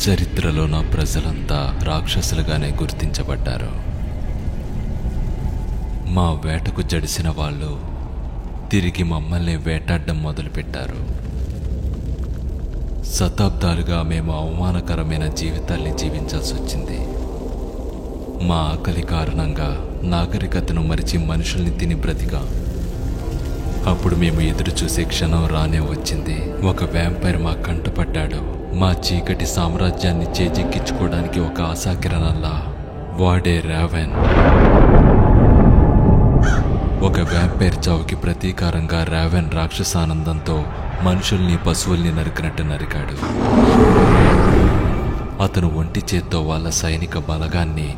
చరిత్రలో నా ప్రజలంతా రాక్షసులుగానే గుర్తించబడ్డారు. మా వేటకు జడిసిన వాళ్ళు తిరిగి మమ్మల్ని వేటాడడం మొదలుపెట్టారు. శతాబ్దాలుగా మేము అవమానకరమైన జీవితాల్ని జీవించాల్సి వచ్చింది. మా ఆకలి కారణంగా నాగరికతను మరిచి మనుషుల్ని తిని బ్రతికా. అప్పుడు మేము ఎదురు చూసే క్షణం రానే వచ్చింది. ఒక వ్యాంపైర్ మా కంటపడ్డాడు. మా చీకటి సామ్రాజ్యాన్ని చేజిక్కించుకోవడానికి ఒక ఆశాకిరణంలా. వాడే రావెన్. ఒక వ్యాంపైర్ చావుకి ప్రతీకారంగా రావెన్ రాక్షసానందంతో మనుషుల్ని పశువుల్ని నరికినట్టు నరికాడు. అతను ఒంటి చేత్తో వాళ్ళ సైనిక బలగాన్ని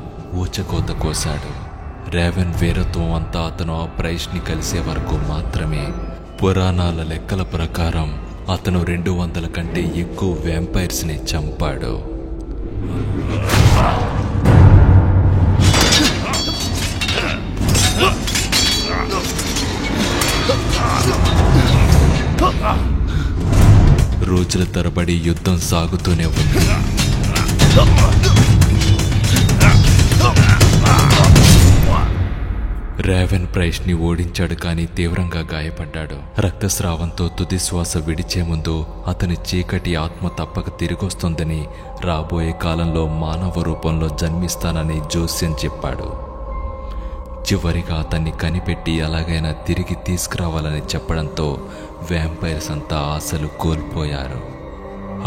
ఊచకోత కోశాడు. రావెన్ వీరత్వం అంతా అతను ఆ ప్రైస్ని కలిసే వరకు మాత్రమే. పురాణాల లెక్కల ప్రకారం అతను 200 కంటే ఎక్కువ వ్యాంపైర్స్ని చంపాడు. రోజుల తరబడి యుద్ధం సాగుతూనే ఉంది. రావెన్ ప్రైస్ని ఓడించాడు, కానీ తీవ్రంగా గాయపడ్డాడు. రక్తస్రావంతో తుది శ్వాస విడిచే ముందు అతని చీకటి ఆత్మ తప్పక తిరిగొస్తుందని, రాబోయే కాలంలో మానవ రూపంలో జన్మిస్తానని జోస్యం చెప్పాడు. చివరిగా అతన్ని కనిపెట్టి ఎలాగైనా తిరిగి తీసుకురావాలని చెప్పడంతో వ్యాంపైర్స్ అంతా ఆశలు కోల్పోయారు.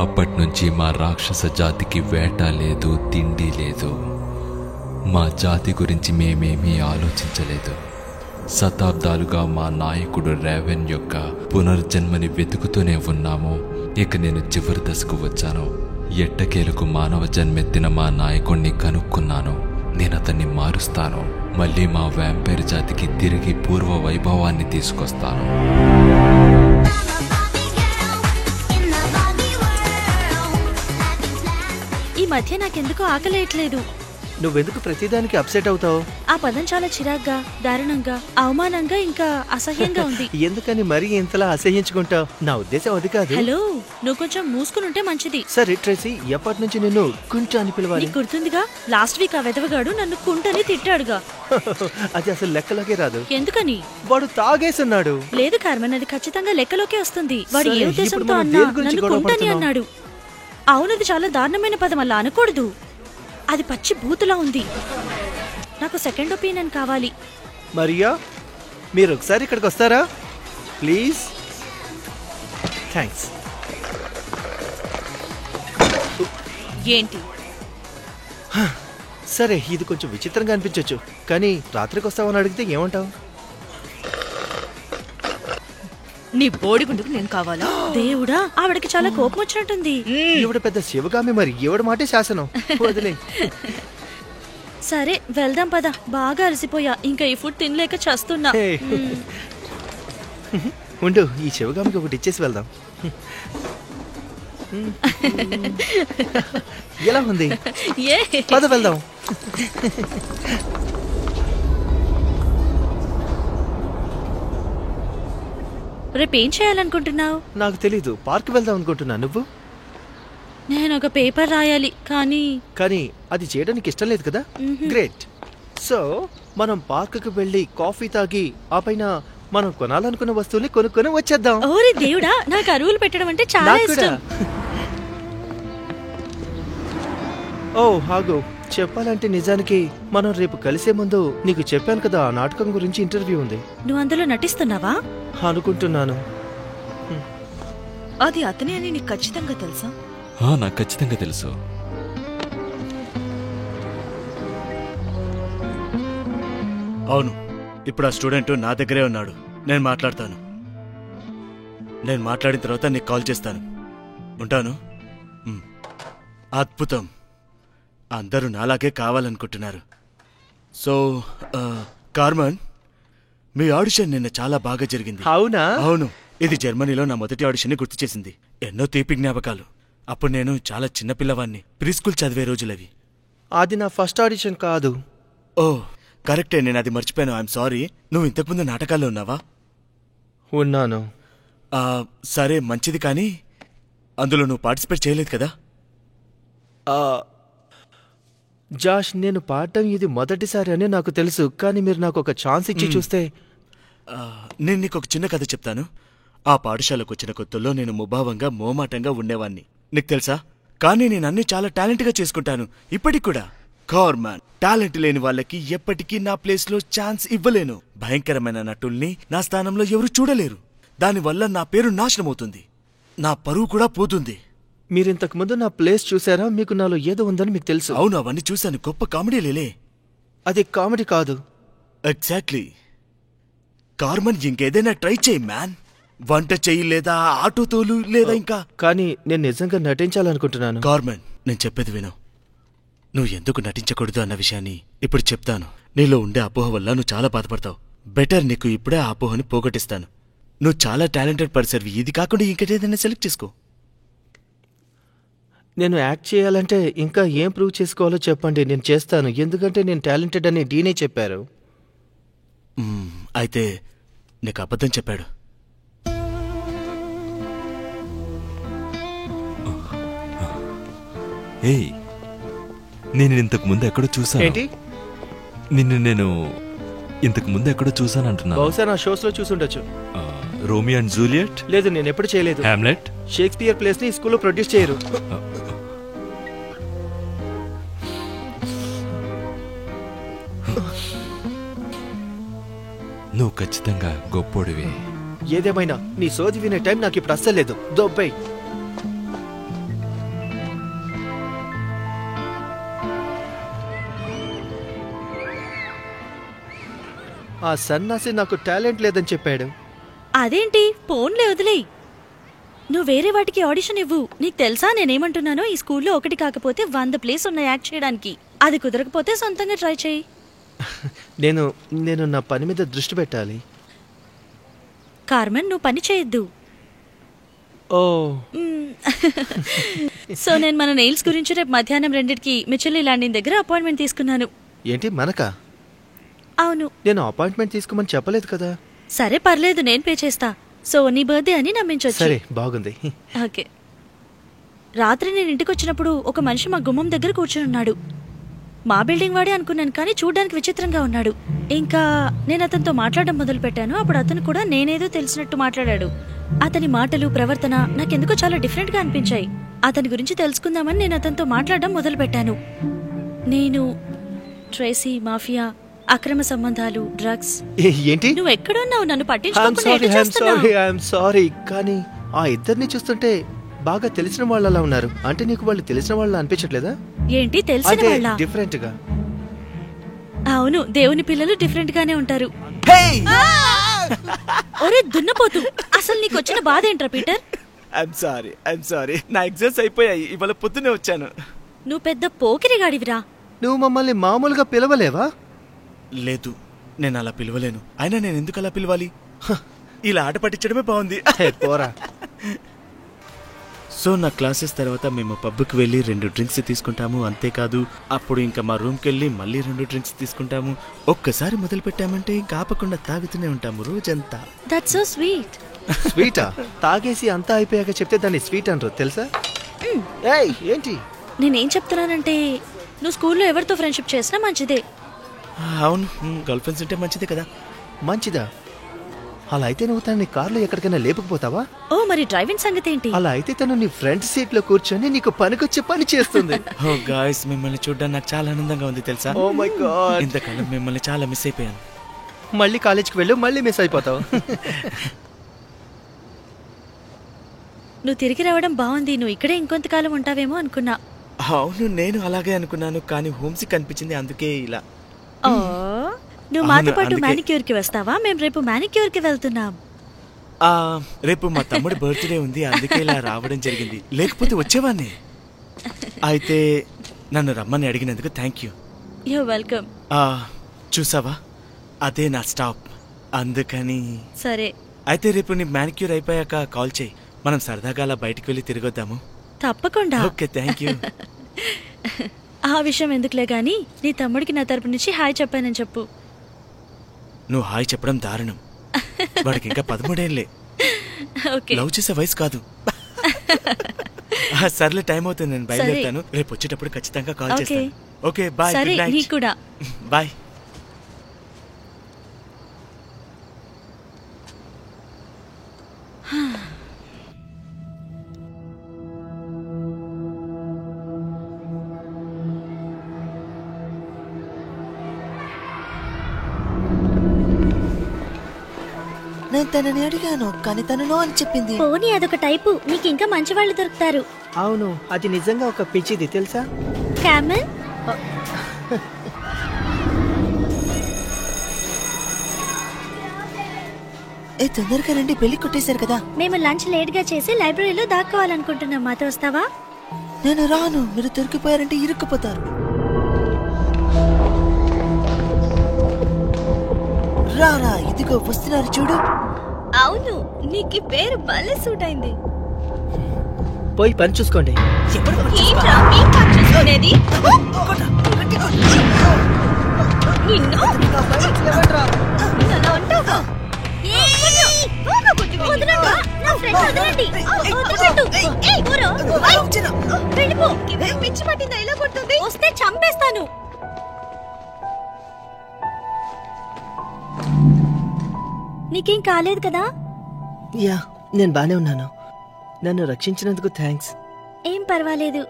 అప్పట్నుంచి మా రాక్షస జాతికి వేట లేదు, తిండి లేదు. మా జాతి గురించి మేమేమీ ఆలోచించలేదు. శతాబ్దాలుగా మా నాయకుడు రావెన్ యొక్క పునర్జన్మని వెతుకుతూనే ఉన్నాము. ఇక నేను చివరి దశకు వచ్చాను. ఎట్టకేలకు మానవ జన్మెత్తిన మా నాయకుణ్ణి కనుక్కున్నాను. నేను అతన్ని మారుస్తాను. మళ్ళీ మా వ్యాంపైర్ జాతికి తిరిగి పూర్వ వైభవాన్ని తీసుకొస్తాను. ఈ మధ్య నాకెందుకో ఆకలేయట్లేదు. నువ్వెందుకు ప్రతిదానికి అప్సెట్ అవుతావు? ఆ పదం చాలా చిరాగ్గా, దారుణంగా, అవమానంగా, ఇంకా అసహ్యంగా ఉంది. ఎందుకని మరీ ఇంతలా అసహ్యించుకుంటావు? నా ఉద్దేశం అది కాదు. హలో, నువ్వు కొంచెం మూసుకుని ఉంటే మంచిది. సరే ట్రేసీ, ఎప్పటి నుంచి నిన్ను కుంట అని పిలవాలి? నీకు గుర్తుందిగా, లాస్ట్ వీక్ ఆ వెదవగాడు నన్ను కుంటని తిట్టాడుగా. అది అసలు లెక్కలోకే రాదు. ఎందుకని? వాడు తాగేసున్నాడు. లేదు కార్మన్, అది ఖచ్చితంగా లెక్కలోకే వస్తుంది. వాడు ఏ సరే, ఉద్దేశంతో ఇప్పుడు మనం అన్నా దేని గురించి నన్ను గొడవ కుంటని పడుతున్నాం? అన్నాడు. అవునది చాలా దారుణమైన పదం, అలా అనకూడదు. అది పచ్చి బూతులా ఉంది. నాకు సెకండ్ ఒపీనియన్ కావాలి. మరియా, మీరు ఒకసారి ఇక్కడికి వస్తారా ప్లీజ్? థ్యాంక్స్. ఏంటి? సరే, ఇది కొంచెం విచిత్రంగా అనిపించవచ్చు, కానీ రాత్రికి వస్తావని అడిగితే ఏమంటావు? నీ బోడిగుండుకు నేను కావాలా? దేవుడా, ఆవిడకి చాలా కోపం వచ్చినట్టుంది. ఈవిడ పెద్ద శివగామి, మరి ఈవిడ మాటే శాసనం. వదిలే. సరే వెళ్దాం పద. బాగా అలసిపోయా, ఇంకా ఈ ఫుడ్ తినలేక చస్తున్నా. హే. ఉండు, ఈ శివగామికి ఒకటి ఇచ్చేసి వెళ్దాం. ఎలా ఉంది? పద వెళ్దాం. రేపేం చేయాలనుకుంటున్నావు? నాకు తెలీదు, పార్క్ వెళ్దాం అనుకుంటున్నా. నువ్వు? నేను ఒక పేపర్ రాయాలి, కానీ అది చేయడానికి ఇష్టం లేదు కదా. గ్రేట్. సో మనం పార్కుకి వెళ్ళి కాఫీ తాగి ఆ పైన మనం కొనాలనుకున్న వస్తువుని కొనుక్కొని వచ్చేద్దాం. ఓరి దేవుడా, నాకు అరువులు పెట్టడం అంటే చాలా ఇష్టం. ఓ హాగు, చెప్పాలంటే నిజానికి మనం రేపు కలిసే ముందు నీకు చెప్పాను కదా, ఆ నాటకం గురించి ఇంటర్వ్యూ ఉంది. నువ్వు అందులో నటిస్తున్నావా? అనుకుంటున్నాను. అది అతనే అని నీకు ఖచ్చితంగా తెలుసా? నాకు ఖచ్చితంగా తెలుసు. అవును, ఇప్పుడు ఆ స్టూడెంట్ నా దగ్గరే ఉన్నాడు. నేను మాట్లాడతాను. నేను మాట్లాడిన తర్వాత నీకు కాల్ చేస్తాను. ఉంటాను. అద్భుతం. అందరూ నాలాగే కావాలనుకుంటున్నారు. సో కార్మన్, మీ ఆడిషన్ నిన్న చాలా బాగా జరిగింది. అవునా? అవును, ఇది జర్మనీలో నా మొదటి ఆడిషన్ గుర్తు చేసింది. ఎన్నో తీపి జ్ఞాపకాలు. అప్పుడు నేను చాలా చిన్నపిల్లవాణ్ణి. ప్రీ స్కూల్ చదివే రోజులవి. అది నా ఫస్ట్ ఆడిషన్ కాదు. ఓ కరెక్టే, నేను అది మర్చిపోయాను. I'm sorry. నువ్వు ఇంతకుముందు నాటకాల్లో ఉన్నావా? ఉన్నాను. సరే మంచిది, కానీ అందులో నువ్వు పార్టిసిపేట్ చేయలేదు కదా? జాష్, నేను పాడటం ఇది మొదటిసారి అని నాకు తెలుసు, కానీ మీరు నాకు ఒక ఛాన్స్ ఇచ్చి చూస్తే. నేను నీకు ఒక చిన్న కథ చెప్తాను. ఆ పాఠశాలకు వచ్చిన కొత్తల్లో నేను ముభావంగా మోమాటంగా ఉండేవాణ్ణి, నీకు తెలుసా? కానీ నేను అన్ని చాలా టాలెంట్గా చేసుకుంటాను ఇప్పటికి కూడా. కార్మాన్, టాలెంట్ లేని వాళ్ళకి ఎప్పటికీ నా ప్లేస్లో ఛాన్స్ ఇవ్వలేను. భయంకరమైన నటుల్ని నా స్థానంలో ఎవరు చూడలేరు. దానివల్ల నా పేరు నాశనమవుతుంది, నా పరువు కూడా పోతుంది. మీరింతకు ముందు నా ప్లేస్ చూసారా? మీకు నాలో ఏదో ఉందని మీకు తెలుసు. అవును, అవన్నీ చూశాను. గొప్ప కామెడీ లేలే. అది కామెడీ కాదు. ఎగ్జాక్ట్లీ. కార్మన్, ఇంకేదైనా ట్రై చేయి మ్యాన్. వంట చెయ్యి, లేదా ఆటో తోలు, లేదా ఇంకా. కానీ నేను నిజంగా నటించాలనుకుంటున్నాను. కార్మన్, నేను చెప్పేది విను. నువ్వు ఎందుకు నటించకూడదు అన్న విషయాన్ని ఇప్పుడు చెప్తాను. నీలో ఉండే అపోహ వల్ల నువ్వు చాలా బాధపడతావు. బెటర్, నీకు ఇప్పుడే ఆ అపోహని పోగొట్టిస్తాను. నువ్వు చాలా టాలెంటెడ్ పర్సన్వి. ఇది కాకుండా ఇంకేదైనా సెలెక్ట్ చేసుకో. నేను యాక్ట్ చేయాలంటే ఇంకా ఏం ప్రూవ్ చేసుకోవాలో చెప్పండి, నేను చేస్తాను. ఎందుకంటే నేను టాలెంటెడ్ అని డీనే చెప్పారు. అయితే నీకు అబద్ధం చెప్పాడు. ఏయ్, నేను ఇంతకు ముందు ఎక్కడో చూసాను. ఏంటి? నేను ఇంతకు ముందు ఎక్కడో చూసాను అంటున్నా. బహుశా నా షోస్ లో చూసుండొచ్చు. Romeo and Juliet? లేదు, నేను ఎప్పుడు చేయలేదు. హామ్లెట్? షేక్స్పియర్ ప్లేస్ ని స్కూల్లో ప్రొడ్యూస్ చేయరు. నువ్వు ఖచ్చితంగా గొప్పోడివి. ఏదేమైనా నీ సోది వినే టైం నాకు ఇప్పుడు అస్సలు లేదు. దొబ్బై. ఆ సన్నాసి నాకు టాలెంట్ లేదని చెప్పాడు. అదేంటి? ఫోన్లే వదిలేయ్. నువ్వు వేరే వాటికి ఆడిషన్ ఇవ్వు. నీకు తెలుసా నేనేమంటున్నానో? ఈ స్కూల్లో ఒకటి కాకపోతే 100 ప్లేస్ ఉన్నాయి యాక్ట్ చేయడానికి. అది కుదరకపోతే సొంతంగా ట్రై చేయి. నేను నా పని మీద దృష్టి పెట్టాలి. కార్మెన్, నువ్వు పని చేయొద్దు. ఓ, సో నేను మన నెయిల్స్ గురించి రేపు మధ్యాహ్నం 2కి మిచెల్లీ ల్యాండింగ్ దగ్గర అపాయింట్మెంట్ తీసుకున్నాను. ఏంటి మనకా? అవును. నేను అపాయింట్మెంట్ తీసుకోమని చెప్పలేదు కదా. సరే పర్లేదు, నేను పే చేస్తా. సో నీ బర్త్డే అని నమ్మించొచ్చు. సరే, బాగుంది. ఓకే. రాత్రి నేను ఇంటికి వచ్చినప్పుడు ఒక మనిషి మా గుమ్మం దగ్గర కూర్చుని ఉన్నాడు. మా బిల్డింగ్ వాడే అనుకున్నాను, కానీ చూడ్డానికి విచిత్రంగా ఉన్నాడు. ఇంకా నేను అతనితో మాట్లాడడం మొదలు పెట్టాను. అప్పుడు అతను కూడా నేనేదో తెలిసినట్టు మాట్లాడాడు. అతని మాటలు, ప్రవర్తన నాకెందుకో చాలా డిఫరెంట్గా అనిపించాయి. అతని గురించి తెలుసుకుందామని నేను అతనితో మాట్లాడడం మొదలు పెట్టాను. నేను ట్రేసీ, మాఫియా, అక్రమ సంబంధాలు, డ్రగ్స్. ఏంటి? నువ్వు ఎక్కడున్నావు? నన్ను పట్టించుకోకుండా. సారీ, కానీ ఆ ఇద్దరిని చూస్తుంటే బాగా తెలిసిన వాళ్ళలా ఉన్నారు. అంటే నీకు వాళ్ళు తెలిసిన వాళ్ళ అనిపించట్లేదా? ఏంటి తెలిసిన వాళ్ళ? డిఫరెంట్ గా. అవును, దేవుని పిల్లలు డిఫరెంట్ గానే ఉంటారు. ఒరే దున్నపోతు, అసలు నీకు వచ్చిన బాధ ఏంట్రా పీటర్? ఐఎమ్ సారీ, నా ఎగ్జామ్స్ అయిపోయాయి. ఇవాళ పొద్దునే వచ్చాను. నువ్వు పెద్ద పోకిరిగాడివిరా. నువ్వు మమ్మల్ని మామూలుగా పిలవలేవా? లేదు, నేను అలా పిలవలేను. అయినా నేను ఎందుకు అలా పిలవాలి? ఇలా ఆట పట్టించడమే బాగుంది. పోరా. సో నా క్లాసెస్ తర్వాత మేము పబ్కి వెళ్ళి 2 డ్రింక్స్ తీసుకుంటాము. అంతేకాదు, అప్పుడు ఇంకా మా రూమ్కి వెళ్ళి మళ్ళీ 2 డ్రింక్స్ తీసుకుంటాము. ఒక్కసారి మొదలు పెట్టామంటే ఇంకా ఆపకుండా తాగుతూనే ఉంటాము రోజంతా. That's so sweet. స్వీటా? తాగేసి అంతా అయిపోయాక చెప్తే దాన్ని స్వీట్ అంటారు తెలుసా? ఏయ్, ఏంటి? నేనేం చెప్తున్నానంటే, నువ్వు స్కూల్లో ఎవరితో ఫ్రెండ్షిప్ చేసినా మంచిదే. అవును, గర్ల్ ఫ్రెండ్స్ ఉంటే మంచిదే కదా. మంచిదా? అలా అయితే నువ్వు తనని కార్లో ఎక్కడికైనా లేపుకుపోతావా? ఓ, మరి డ్రైవింగ్ సంగతి ఏంటి? అలా అయితే తను నీ ఫ్రంట్ సీట్ లో కూర్చొని నీకు పనికొచ్చే పని చేస్తుంది. ఓ గాయ్స్, మిమ్మల్ని చూడడానికి నాకు చాలా ఆనందంగా ఉంది తెలుసా? ఓ మై గాడ్, ఇంతకాలం మిమ్మల్ని చాలా మిస్ అయిపోయాను. మళ్ళీ కాలేజ్కి వెళ్ళు, మళ్ళీ మిస్ అయిపోతావు. నువ్వు తిరిగి రావడం బాగుంది. నువ్వు ఇక్కడే ఇంకొంతకాలం ఉంటావేమో అనుకున్నా. అవును, నేను అలాగే అనుకున్నాను, కానీ హోమ్సిక్ అనిపించింది, అందుకే ఇలా. ఓ, నువ్వు మాతో పాటు మ్యానిక్యూర్ కి వస్తావా? మేము రేపు మ్యానిక్యూర్ కి వెళ్తున్నాం. రేపు మా తమ్ముడి బర్త్డే ఉంది, అందుకే ఇలా రావడం జరిగింది. లేకపోతే వచ్చేవాడిని. అయితే నన్ను రమ్మని అడిగినందుకు థ్యాంక్ యూ. Your welcome. చూసావా, అదే నా స్టాప్, అందుకని. సరే, అయితే రేపు నీ మ్యానిక్యూర్ అయిపోయాక కాల్ చేయి. మనం సరదాగా అలా బయటికి వెళ్ళి తిరిగొద్దాము. తప్పకుండా. Okay, thank you. ఆ విషయం ఎందుకులే గాని, నీ తమ్ముడికి నా తరపు నుంచి హాయ్ చెప్పానని చెప్పు. నువ్వు హాయ్ చెప్పడం దారుణం. వాడికి ఇంకా 13 ఏళ్లే. ఓకే. లవ్ చేసే వయసు కాదు. సర్లే, టైం అవుతుంది, నేను సరే. బయలుదేరుతాను. రేపు వచ్చేటప్పుడు ఖచ్చితంగా కాల్ ఓకే. చేస్తాను. Okay, bye. సరే, గుడ్ నైట్. నీకు కూడా. బాయ్. నేను తనని అడిగాను, కానీ తను నో అని చెప్పింది. పోనీ అదొక టైపు, నీకు ఇంకా మంచి వాళ్ళు దొరుకుతారు. అవును, అది నిజంగా ఒక పిచ్చిది తెలుసా? క్యామెల్, తొందరగా రండి, పెళ్లి కొట్టేశారు కదా. మేము లంచ్ లేట్ గా చేసి లైబ్రరీలో దాక్కోవాలనుకుంటున్నాం. మాతో వస్తావా? నేను రాను, మీరు దొరికిపోయారంటే ఇరుక్కుపోతారు. రారా, ఇదిగో వస్తున్నారు చూడు. అవును, నీకు ఈ పేరు భలే సూట్ అయింది. పోయి పని చూసుకోండి. ఏంట్రా మీ పని చూసుకునేది? నిన్ను అలా ఉంటావా? వదలండి, నా ఫ్రెండ్ వదలండి. వదలట్టు. ఏయ్, ఊరు, వెళ్ళిపో. పిచ్చి పట్టిందా ఇలా కొడుతుంది? వస్తే చంపేస్తాను. నీకేం కాలేదు కదా? యా, నేను బానే ఉన్నాను. నన్ను రక్షించినందుకు థ్యాంక్స్. ఏం పర్వాలేదు.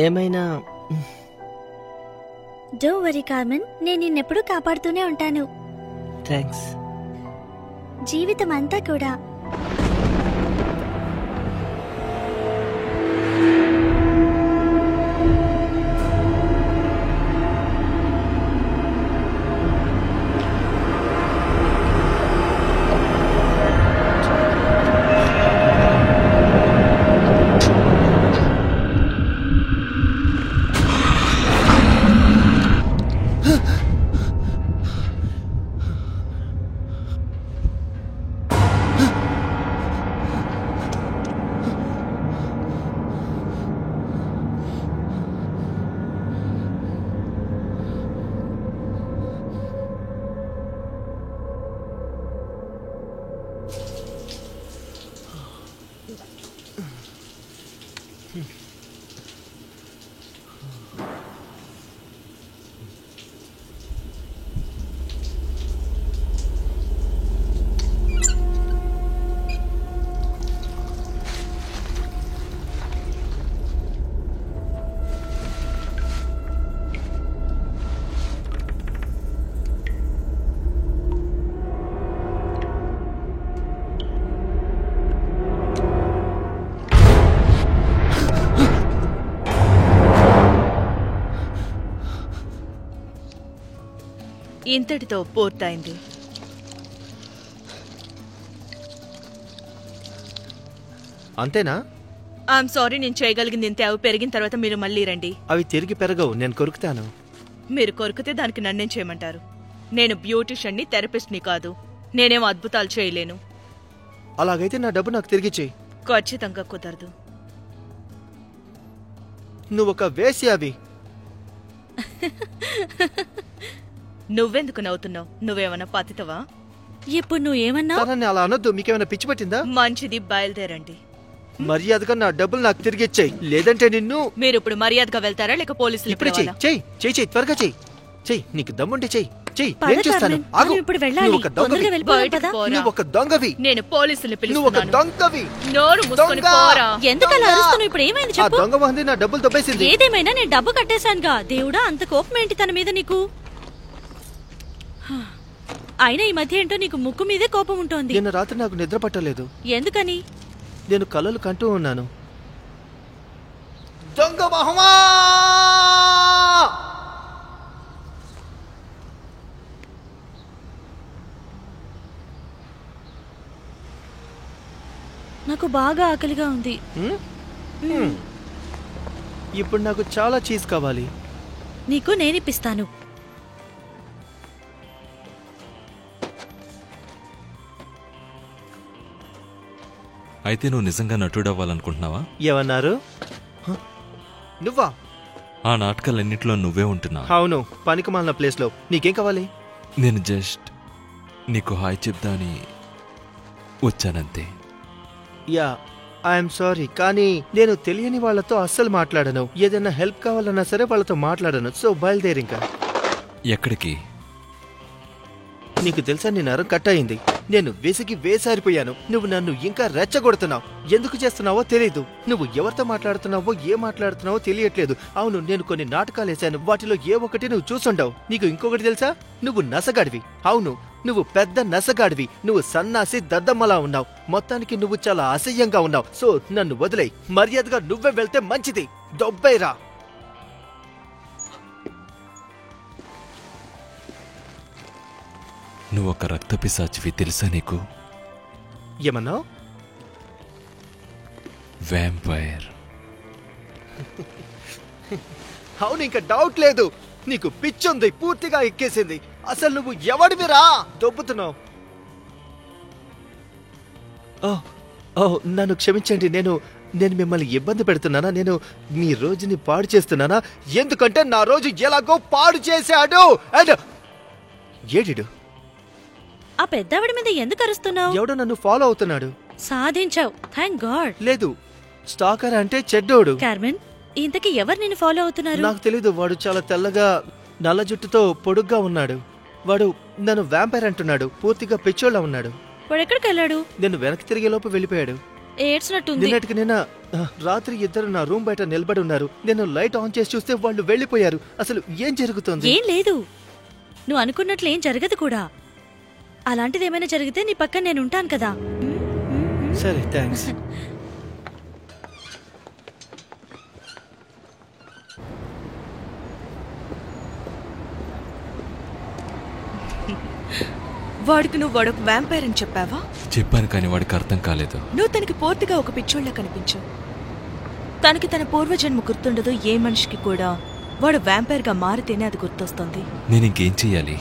ఏమైనా డోంట్ వరీ కార్మెన్, నేను నిన్నెప్పుడూ కాపాడుతూనే ఉంటాను. థ్యాంక్స్. జీవితం అంతా కూడా. ఇంతటితో పూర్తయింది. అంతేనా? ఐఎమ్ సారీ, నేను చేయగలిగింది ఇంతే. అవి పెరిగిన తర్వాత మీరు మళ్ళీ రండి. అవి తిరిగి పెరగవు, నేను కొరుకుతాను. మీరు కొరికితే దానికి నన్నేం చేయమంటారు? నేను బ్యూటిషియన్ని, థెరపిస్ట్ని కాదు. నేనేం అద్భుతాలు చేయలేను. అలాగైతే నా డబ్బు నాకు తిరిగిచ్చేయి. ఖచ్చితంగా కుదరదు. నువ్వు ఒక వేశ్యావి. నువ్వెందుకు నవ్వుతున్నావు? నువ్వేమన్నా పతితవా? ఇప్పుడు నువ్వేమన్నా? తనని అలా అనొద్దు. మీకేమైనా పిచ్చి పట్టిందా? మంచిది, బయలుదేరండి. మర్యాదగా నా డబ్బులు నాకు తిరిగిచ్చేయి, లేదంటే నిన్ను. మీరు ఇప్పుడు మర్యాదగా వెళ్తారా లేక పోలీసులు ఇప్పుడే చెయ్యి, చెయ్యి, చెయ్యి, చెయ్యి, త్వరగా చెయ్యి, చెయ్యి. నీకు దమ్ముంటే చెయ్యి, చెయ్యి. పద నేను చూస్తాను. కార్మెన్, ఆగు. మనం ఇప్పుడు వెళ్ళాలి. నువ్వు ఒక దొంగవి. తొందరగా వెళ్ళిపోదాం, పద. నువ్వు ఒక దొంగవి. నేను పోలీసుల్ని నువ్వు ఒక పిలుస్తున్నాను. దొంగవి. నోరు మూసుకొని దొంగ. పోరా. ఎందుకు అలా అరుస్తున్నావు? ఇప్పుడు ఏమైంది ఆ చెప్పు. దొంగ వంది నా డబ్బులు దొబ్బేసింది. ఏదేమైనా నేను డబ్బు కట్టేశానుగా. దేవుడా, అంత కోపం ఏంటి తన మీద నీకు? అయినా ఈ మధ్య ఏంటో నీకు ముక్కు మీదే కోపం ఉంటుంది. నిన్న రాత్రి నాకు నిద్ర పట్టలేదు. ఎందుకని? నేను కలలు కంటూ ఉన్నాను. దొంగ మహమా! నాకు బాగా ఆకలిగా ఉంది. ఇప్పుడు నాకు చాలా చీజ్ కావాలి. నీకు నేనిప్పిస్తాను. అయితే నువ్వు నిజంగా నటుడవ్వాలనుకుంటున్నావా? ఏమన్నారు? హ? నువ్వా? ఆ నాటకాలన్నింటిలో నువ్వే ఉంటున్నావు. అవును, పనికిమాలిన ప్లేస్లో. నీకేం కావాలి? నేను జస్ట్ నీకు హాయ్ చెప్దాని వచ్చానంతే. యా, ఐఎమ్ సారీ, కానీ నేను తెలియని వాళ్ళతో అస్సలు మాట్లాడను. ఏదైనా హెల్ప్ కావాలన్నా సరే వాళ్ళతో మాట్లాడను. సో బయలుదేరి ఇంకా. ఎక్కడికి? నీకు తెలుసా నీ నరం కట్ అయింది. నేను విసిగి వేసారిపోయాను. నువ్వు నన్ను ఇంకా రెచ్చగొడుతున్నావు. ఎందుకు చేస్తున్నావో తెలీదు. నువ్వు ఎవరితో మాట్లాడుతున్నావో ఏం మాట్లాడుతున్నావో తెలియట్లేదు. అవును, నేను కొన్ని నాటకాలు వేశాను. వాటిలో ఏ ఒక్కటి నువ్వు చూసుండవు. నీకు ఇంకొకటి తెలుసా? నువ్వు నసగాడివి. అవును, నువ్వు పెద్ద నసగాడివి. నువ్వు సన్నాసి దద్దమ్మలా ఉన్నావు. మొత్తానికి నువ్వు చాలా అసహ్యంగా ఉన్నావు. సో నన్ను వదిలేయ్. మర్యాదగా నువ్వే వెళ్తే మంచిది. దొబ్బైరా. నువ్వు ఒక రక్తపిశాచివి తెలుసా నీకు? ఏమన్నావు? వ్యాంపైర్. అవును, ఇంకా డౌట్ లేదు. నీకు పిచ్చుంది, పూర్తిగా ఎక్కేసింది. అసలు నువ్వు ఎవడివిరా దొబ్బుతున్నావు? ఓ నన్ను క్షమించండి. నేను మిమ్మల్ని ఇబ్బంది పెడుతున్నానా? నేను మీ రోజుని పాడు చేస్తున్నానా? ఎందుకంటే నా రోజు ఎలాగో పాడు చేశాడు. అండ్ ఏడిడు ఆ పెద్దావిడ మీద ఎందుకు అరుస్తున్నావు? ఎవడో నన్ను ఫాలో అవుతున్నాడు. సాధించావు, థ్యాంక్ గాడ్. లేదు, స్టాకర్ అంటే చెడ్డోడు. కార్మెన్, ఇంతకీ ఎవరు నిన్ను ఫాలో అవుతున్నారు? నాకు తెలీదు. వాడు చాలా తెల్లగా నల్ల జుట్టుతో పొడుగ్గా ఉన్నాడు. వాడు నన్ను వ్యాంపైర్ అంటున్నాడు. పూర్తిగా పిచ్చోళ్ళ ఉన్నాడు. వాడు ఎక్కడికి వెళ్ళాడు? నేను వెనక్కి తిరిగే లోపు వెళ్ళిపోయాడు. ఏడ్చినట్టుంది. నిన్నటికి నిన్న రాత్రి ఇద్దరు నా రూమ్ బయట నిలబడి ఉన్నారు. నేను లైట్ ఆన్ చేసి చూస్తే వాళ్ళు వెళ్ళిపోయారు. అసలు ఏం జరుగుతుంది? ఏం లేదు, నువ్వు అనుకున్నట్లు ఏం జరగదు కూడా. అలాంటిది ఏమైనా జరిగితే నీ పక్కన నేను ఉంటాను కదా. సరే, థ్యాంక్స్. వాడికి నువ్వు వాడొక వ్యాంపైర్ అని చెప్పావా? చెప్పాను, కానీ వాడికి అర్థం కాలేదు. నువ్వు తనకి పూర్తిగా ఒక పిచ్చోళ్ళ కనిపించు. తనకి తన పూర్వజన్మ గుర్తుండదు. ఏ మనిషికి కూడా వాడు వ్యాంపైర్ గా మారితేనే అది గుర్తొస్తుంది. నేను ఇంకేం చెయ్యాలి?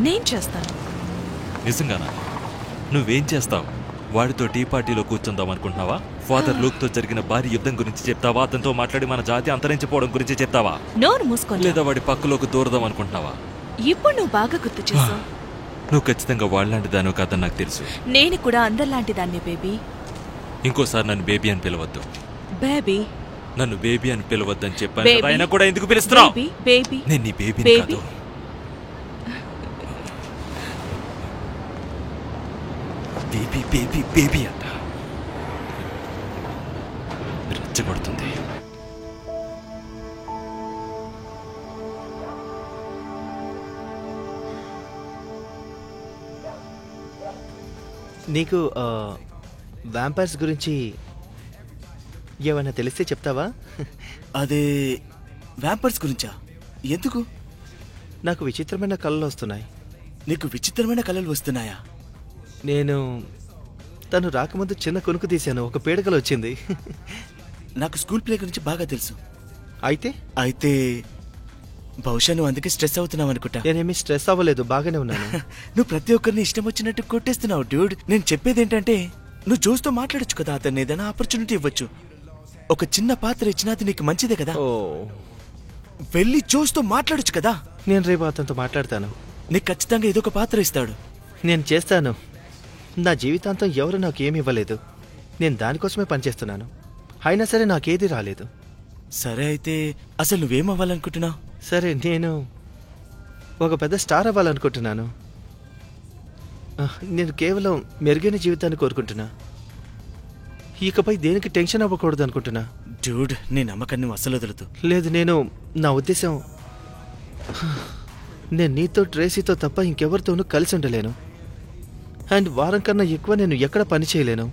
నేను చేస్తాను. నిజంగానా? నువ్వేం చేస్తావు? వాడితో టీ పార్టీలో కూర్చుందాం అనుకుంటున్నావా? ఫాదర్ లూక్ తో జరిగిన భారీ యుద్ధం గురించి చెప్తావా? అతనితో మాట్లాడి మన జాతి అంతరించిపోవడం గురించి చెప్తావా? నోరు మూసుకోండి. లేదా వాడి పక్కలోకి దూరదాం అనుకుంటున్నావా? ఇప్పుడు నువ్వు బాగా గుర్తు చేసావు. నువ్వు ఖచ్చితంగా వాళ్ళలాంటి దాని కాదని నాకు తెలుసు. నేను కూడా అందరిలాంటి దాన్ని బేబీ. ఇంకోసారి నన్ను బేబీ అని పిలవద్దు. బేబీ, నన్ను బేబీ అని పిలవద్దని చెప్పాను బేబీ. కదా, అయినా కూడా ఎందుకు పిలుస్తున్నావు? Baby, baby. నేను నీ బేబీని బేబీ. కాదు. బేబీ బేబీ బేబీ అంట. రెచ్చగొడుతుంది. నీకు వ్యాంపైర్స్ గురించి ఏమైనా తెలిస్తే చెప్తావా? అదే వ్యాంపర్స్ గురించా? ఎందుకు? నాకు విచిత్రమైన కళలు వస్తున్నాయి. నీకు విచిత్రమైన కళలు వస్తున్నాయా? నేను తను రాకముందు చిన్న కొనుక్కు తీశాను. ఒక పీడకలు వచ్చింది. నాకు స్కూల్ ప్లే గురించి బాగా తెలుసు. అయితే అయితే బహుశా నువ్వు అందుకే స్ట్రెస్ అవుతున్నావు అనుకుంటా. నేనేమి స్ట్రెస్ అవ్వలేదు, బాగానే ఉన్నాను. నువ్వు ప్రతి ఒక్కరిని ఇష్టం వచ్చినట్టు కొట్టేస్తున్నావు డ్యూడ్. నేను చెప్పేది ఏంటంటే, నువ్వు జోస్తో మాట్లాడొచ్చు కదా. అతన్ని ఏదైనా ఆపర్చునిటీ ఇవ్వచ్చు. ఒక చిన్న పాత్ర ఇచ్చినా అది నీకు మంచిదే కదా. ఓ, వెళ్ళి జోస్తో మాట్లాడొచ్చు కదా. నేను రేపు అతనితో మాట్లాడతాను. నీకు ఖచ్చితంగా ఏదో ఒక పాత్ర ఇస్తాడు. నేను చేస్తాను. నా జీవితాంతం ఎవరు నాకు ఏమి ఇవ్వలేదు. నేను దానికోసమే పనిచేస్తున్నాను. అయినా సరే నాకేది రాలేదు. సరే, అయితే అసలు నువ్వేం అవ్వాలనుకుంటున్నావు? సరే, నేను ఒక పెద్ద స్టార్ అవ్వాలనుకుంటున్నాను. నేను కేవలం మెరుగైన జీవితాన్ని కోరుకుంటున్నా. ఇకపై దేనికి టెన్షన్ అవ్వకూడదు అనుకుంటున్నా. డ్యూడ్, నీ నమ్మకాన్ని నువ్వు అస్సలు వదలదు. లేదు, నా ఉద్దేశం, నేను నీతో ట్రేసీతో తప్ప ఇంకెవరితోనూ కలిసి ఉండలేను. అండ్ వారం కన్నా ఎక్కువ నేను ఎక్కడ పని చేయలేను.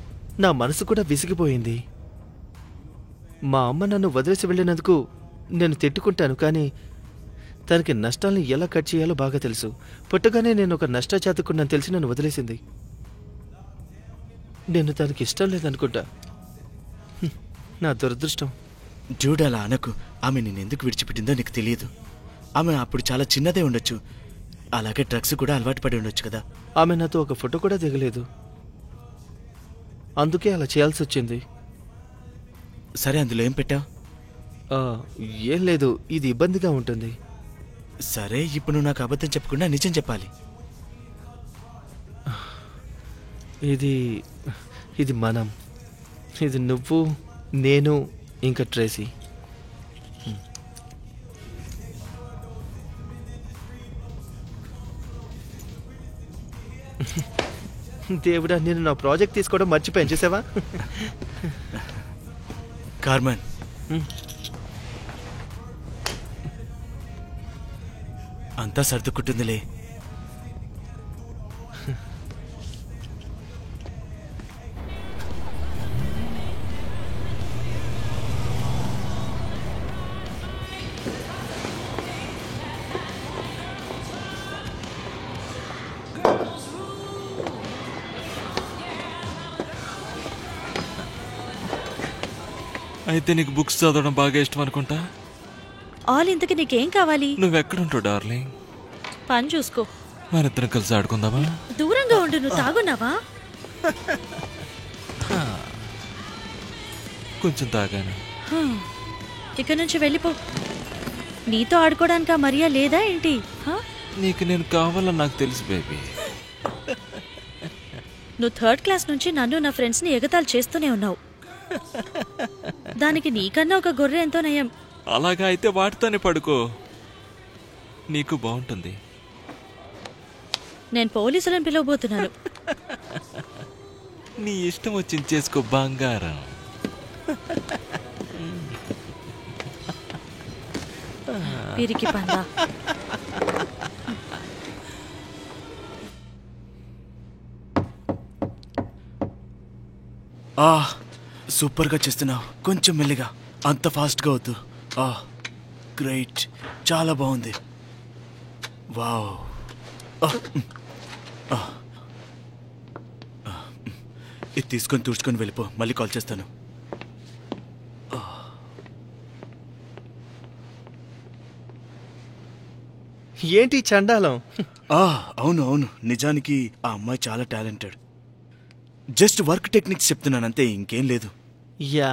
నా మనసు కూడా విసిగిపోయింది. మా అమ్మ నన్ను వదిలేసి వెళ్ళినందుకు నేను తిట్టుకుంటాను, కానీ తనకి నష్టాలను ఎలా కట్ చేయాలో బాగా తెలుసు. పుట్టగానే నేను ఒక నష్టజాతకుడిని తెలిసి నన్ను వదిలేసింది. నేను తనకి ఇష్టం లేదనుకుంటా. నా దురదృష్టం. డ్యూడ్, అలా అనకు. ఆమె నిన్నెందుకు విడిచిపెట్టిందో నీకు తెలియదు. ఆమె అప్పుడు చాలా చిన్నదే ఉండొచ్చు. అలాగే డ్రగ్స్ కూడా అలవాటు పడి ఉండొచ్చు కదా. ఆమె నాతో ఒక ఫోటో కూడా దిగలేదు. అందుకే అలా చేయాల్సి వచ్చింది. సరే, అందులో ఏం పెట్టావు? ఏం లేదు, ఇది ఇబ్బందిగా ఉంటుంది. సరే, ఇప్పుడు నువ్వు నాకు అబద్ధం చెప్పకుండా నిజం చెప్పాలి. ఇది ఇది మనం, ఇది నువ్వు, నేను, ఇంకా ట్రేసీ. దేవుడా, నేను నా ప్రాజెక్ట్ తీసుకోవడం మర్చిపోయాను, చూసావా? కార్మన్, అంతా సర్దుకుంటుందిలే. అయితే నీకు బుక్స్ చదవడం బాగా ఇష్టం అనుకుంటా. ఆల్ ఇంతకి నీకేం కావాలి? నువ్వెక్కడుంటావు డార్లింగ్? పని చూసుకో. మనిద్దరం కలిసి ఆడుకుందామా? దూరంగా ఉండు. నువ్వు తాగున్నావా? కొంచెం తాగాను. ఇక్కడి నుంచి వెళ్ళిపో. నీతో ఆడుకోవడానికి ఆ మరియా లేదా ఏంటి? నీకు నేను కావాలని నాకు తెలుసు బేబీ. నువ్వు 3rd క్లాస్ నుంచి నన్ను నా ఫ్రెండ్స్ని ఎగతాళి చేస్తూనే ఉన్నావు. దానికి నీకన్నా ఒక గొర్రె ఎంతో నయం. అలాగా అయితే వాటితోనే పడుకో, నీకు బాగుంటుంది. నేను పోలీసులను పిలవబోతున్నాను. నీ ఇష్టం వచ్చింది చేసుకో బంగారం. పిరికి పందా. సూపర్గా చేస్తున్నావు. కొంచెం మెల్లిగా, అంత ఫాస్ట్గా వద్దు. గ్రేట్, చాలా బాగుంది. వావ్. ఇది తీసుకొని తుడుచుకొని వెళ్ళిపో, మళ్ళీ కాల్ చేస్తాను. ఏంటి చండాలం? అవును అవును, నిజానికి ఆ అమ్మాయి చాలా టాలెంటెడ్. జస్ట్ వర్క్ టెక్నిక్స్ చెప్తున్నాను అంతే, ఇంకేం లేదు. యా.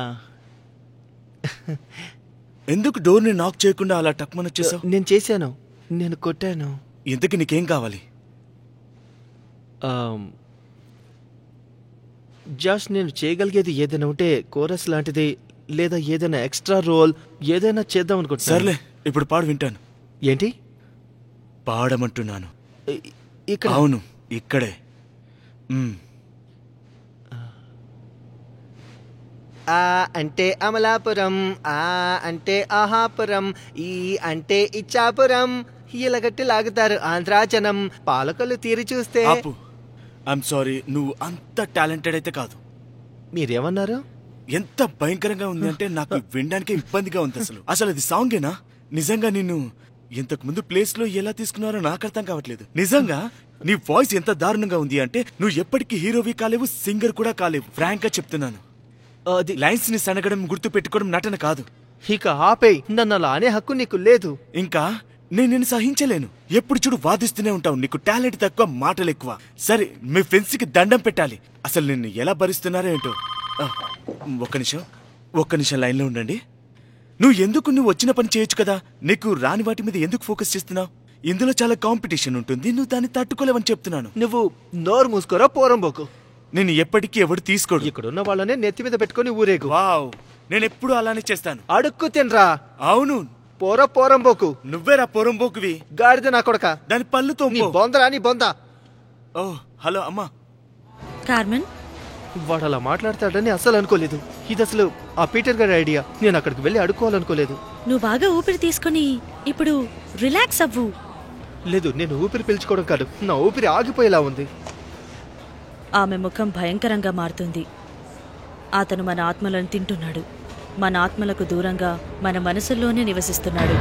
ఎందుకు డోర్ని నాక్ చేయకుండా అలా టక్మని వచ్చేసావు? నేను చేశాను, నేను కొట్టాను. ఇంతకు నీకేం కావాలి? జస్ట్ నేను చేయగలిగేది ఏదైనా ఉంటే కోరస్ లాంటిది, లేదా ఏదైనా ఎక్స్ట్రా రోల్ ఏదైనా చేద్దాం అనుకుంటా. సర్లే, ఇప్పుడు పాడు వింటాను. ఏంటి పాడమంటున్నాను? ఇక్కడ? అవును, ఇక్కడే. ఆ అంటే అమలాపురం, ఆ అంటే ఆహాపురం, ఈ అంటే ఇచ్చాపురం, ఇలాగట్టి లాగుతారు ఆంధ్రాచనం. పాలకులు తీరి చూస్తే. ఐఎమ్ సారీ, నువ్వు అంత టాలెంటెడ్ అయితే కాదు. మీరేమన్నారు? ఎంత భయంకరంగా ఉంది అంటే నాకు వినడానికి ఇబ్బందిగా ఉంది. అసలు అది సాంగేనా? నిజంగా నిన్ను ఇంతకు ముందు ప్లేస్ లో ఎలా తీసుకున్నారో నాకు అర్థం కావట్లేదు. నిజంగా నీ వాయిస్ ఎంత దారుణంగా ఉంది అంటే నువ్వు ఎప్పటికీ హీరోవి కాలేవు, సింగర్ కూడా కాలేవు. ఫ్రాంక్ గా చెప్తున్నాను. లైన్స్ ని సనగడం, గుర్తు పెట్టుకోవడం నటన కాదు. ఇక ఆపేయ్, నన్ను అలా అనే హక్కు నీకు లేదు. ఇంకా నేను నిన్ను సహించలేను. ఎప్పుడు చూడు వాదిస్తూనే ఉంటావు. నీకు టాలెంట్ తక్కువ, మాటలు ఎక్కువ. సరే, మీ ఫ్రెండ్స్ కి దండం పెట్టాలి. అసలు నిన్ను ఎలా భరిస్తున్నారో ఏంటో. ఒక్క నిమిషం లైన్లో ఉండండి. నువ్వు వచ్చిన పని చేయొచ్చు కదా. నీకు రాని వాటి మీద ఎందుకు ఫోకస్ చేస్తున్నావు? ఇందులో చాలా కాంపిటీషన్ ఉంటుంది, నువ్వు దాన్ని తట్టుకోలేవని చెప్తున్నాను. నువ్వు నోరు మూసుకోరా, పోరంబోకు. నేను ఎప్పటికీ ఎవడు తీసుకోడు. ఇక్కడున్న వాళ్ళనే నెత్తి మీద పెట్టుకుని ఊరేగు. వావ్, నేను ఎప్పుడు అలానే చేస్తాను. అడుక్కు తినరా. అవును, పోరంబోకు. నువ్వేరా పోరంబోకువి. గాడిద నా కొడక. దాని పళ్ళుతో బొందరా నీ బొంద. ఓ హలో అమ్మా. కార్మెన్, వాడు అలా మాట్లాడతాడని అస్సలు అనుకోలేదు. ఇది అసలు ఆ పీటర్ గారి ఐడియా. నేను అక్కడికి వెళ్ళి అడుక్కోవాలనుకోలేదు. నువ్వు బాగా ఊపిరి తీసుకుని ఇప్పుడు రిలాక్స్ అవ్వు. లేదు, నేను ఊపిరి పీల్చుకోవడం కాదు, నా ఊపిరి ఆగిపోయేలా ఉంది. ఆమె ముఖం భయంకరంగా మారుతుంది. అతను మన ఆత్మలను తింటున్నాడు. మన ఆత్మలకు దూరంగా మన మనసుల్లోనే నివసిస్తున్నాడు.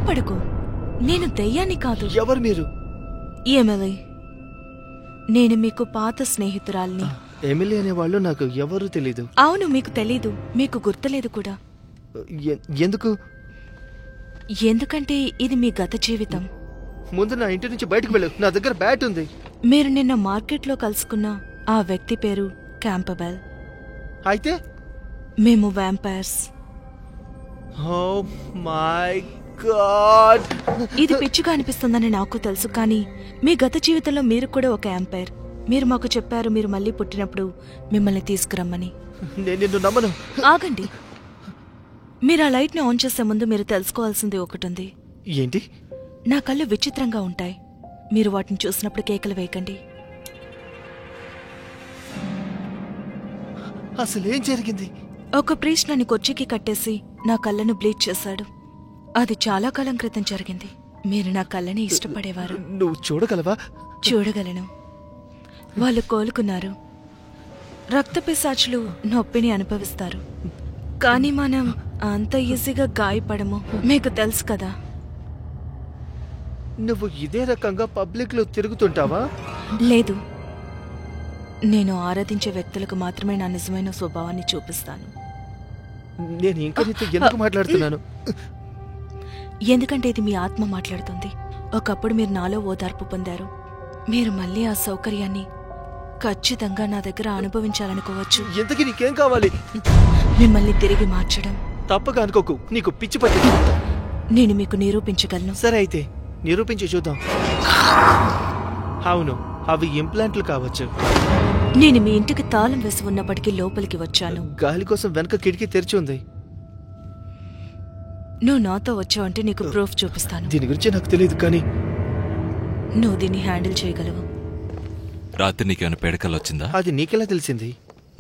భయపడకు, నేను దెయ్యాన్ని కాదు. ఎవరు మీరు? ఎమిలీ, నేను మీకు పాత స్నేహితురాల్ని. ఎమిలీ అనేవాళ్ళు నాకు ఎవరు తెలీదు. అవును, మీకు తెలీదు, మీకు గుర్తులేదు కూడా. ఎందుకు? ఎందుకంటే ఇది మీ గత జీవితం. ముందు నా ఇంటి నుంచి బయటకు వెళ్ళు, నా దగ్గర బ్యాట్ ఉంది. మీరు నిన్న మార్కెట్లో కలుసుకున్న ఆ వ్యక్తి పేరు క్యాంపబెల్. అయితే మేము వ్యాంపైర్స్. ఓ మై గాడ్, ఇది పిచ్చిగా అనిపిస్తుందని నాకు తెలుసు, కానీ మీ గత జీవితంలో మీరు కూడా ఒక వ్యాంపైర్. మీరు మాకు చెప్పారు మీరు మళ్ళీ పుట్టినప్పుడు మిమ్మల్ని తీసుకురమ్మని. నేను నిన్ను నమ్మను. ఆగండి, మీరు ఆ లైట్ని ఆన్ చేసే ముందు మీరు తెలుసుకోవాల్సింది ఒకటుంది. ఏంటి? నా కళ్ళు విచిత్రంగా ఉంటాయి. మీరు వాటిని చూసినప్పుడు కేకలు వేయకండి. అసలేం జరిగింది? ఒక ప్రీస్ట్ నన్ను కుర్చీకి కట్టేసి నా కళ్ళను బ్లీచ్ చేశాడు. అది చాలా కాలం క్రితం జరిగింది. మీరు నా కళ్ళని ఇష్టపడేవారు. నువ్వు చూడగలవా? చూడగలను. వాళ్ళు కోలుకున్నారు. రక్తపిశాచులు నొప్పిని అనుభవిస్తారు, కానీ మనం అంత ఈజీగా గాయపడము. మీకు తెలుసు కదా. నువ్వు ఇదే రకంగా పబ్లిక్ లో తిరుగుతుంటావా? లేదు, నేను ఆరాధించే వ్యక్తులకు మాత్రమే నా నిజమైన స్వభావాన్ని చూపిస్తాను. నేను ఇంకా నీతో ఎందుకు మాట్లాడుతున్నాను? ఎందుకంటే ఇది మీ ఆత్మ మాట్లాడుతుంది. ఒకప్పుడు మీరు నాలో ఓదార్పు పొందారు. మీరు మళ్ళీ ఆ సౌకర్యాన్ని ఖచ్చితంగా నా దగ్గర అనుభవించాలనుకోవచ్చు. ఇంతకీ నీకేం కావాలి? మిమ్మల్ని తిరిగి మార్చడం. తప్పగా అనుకోకు, నీకు పిచ్చి పట్టింది. నేను మీకు నిరూపించగలను. సరే, అయితే నిరూపించి చూద్దాం. అవును, అవి ఇంప్లాంట్లు కావచ్చు. నేను మీ ఇంటికి తాళం వేసి ఉన్నప్పటికీ లోపలికి వచ్చాను. గాలి కోసం వెనక కిటికీ తెరిచి ఉంది. నువ్వు నాతో వచ్చావంటే నీకు ప్రూఫ్ చూపిస్తాను. దీని గురించి నాకు తెలియదు, కానీ నువ్వు దీన్ని హ్యాండిల్ చేయగలవు. రాత్రి నీకేమైనా పేడకలు వచ్చిందా? అది నీకెలా తెలిసింది?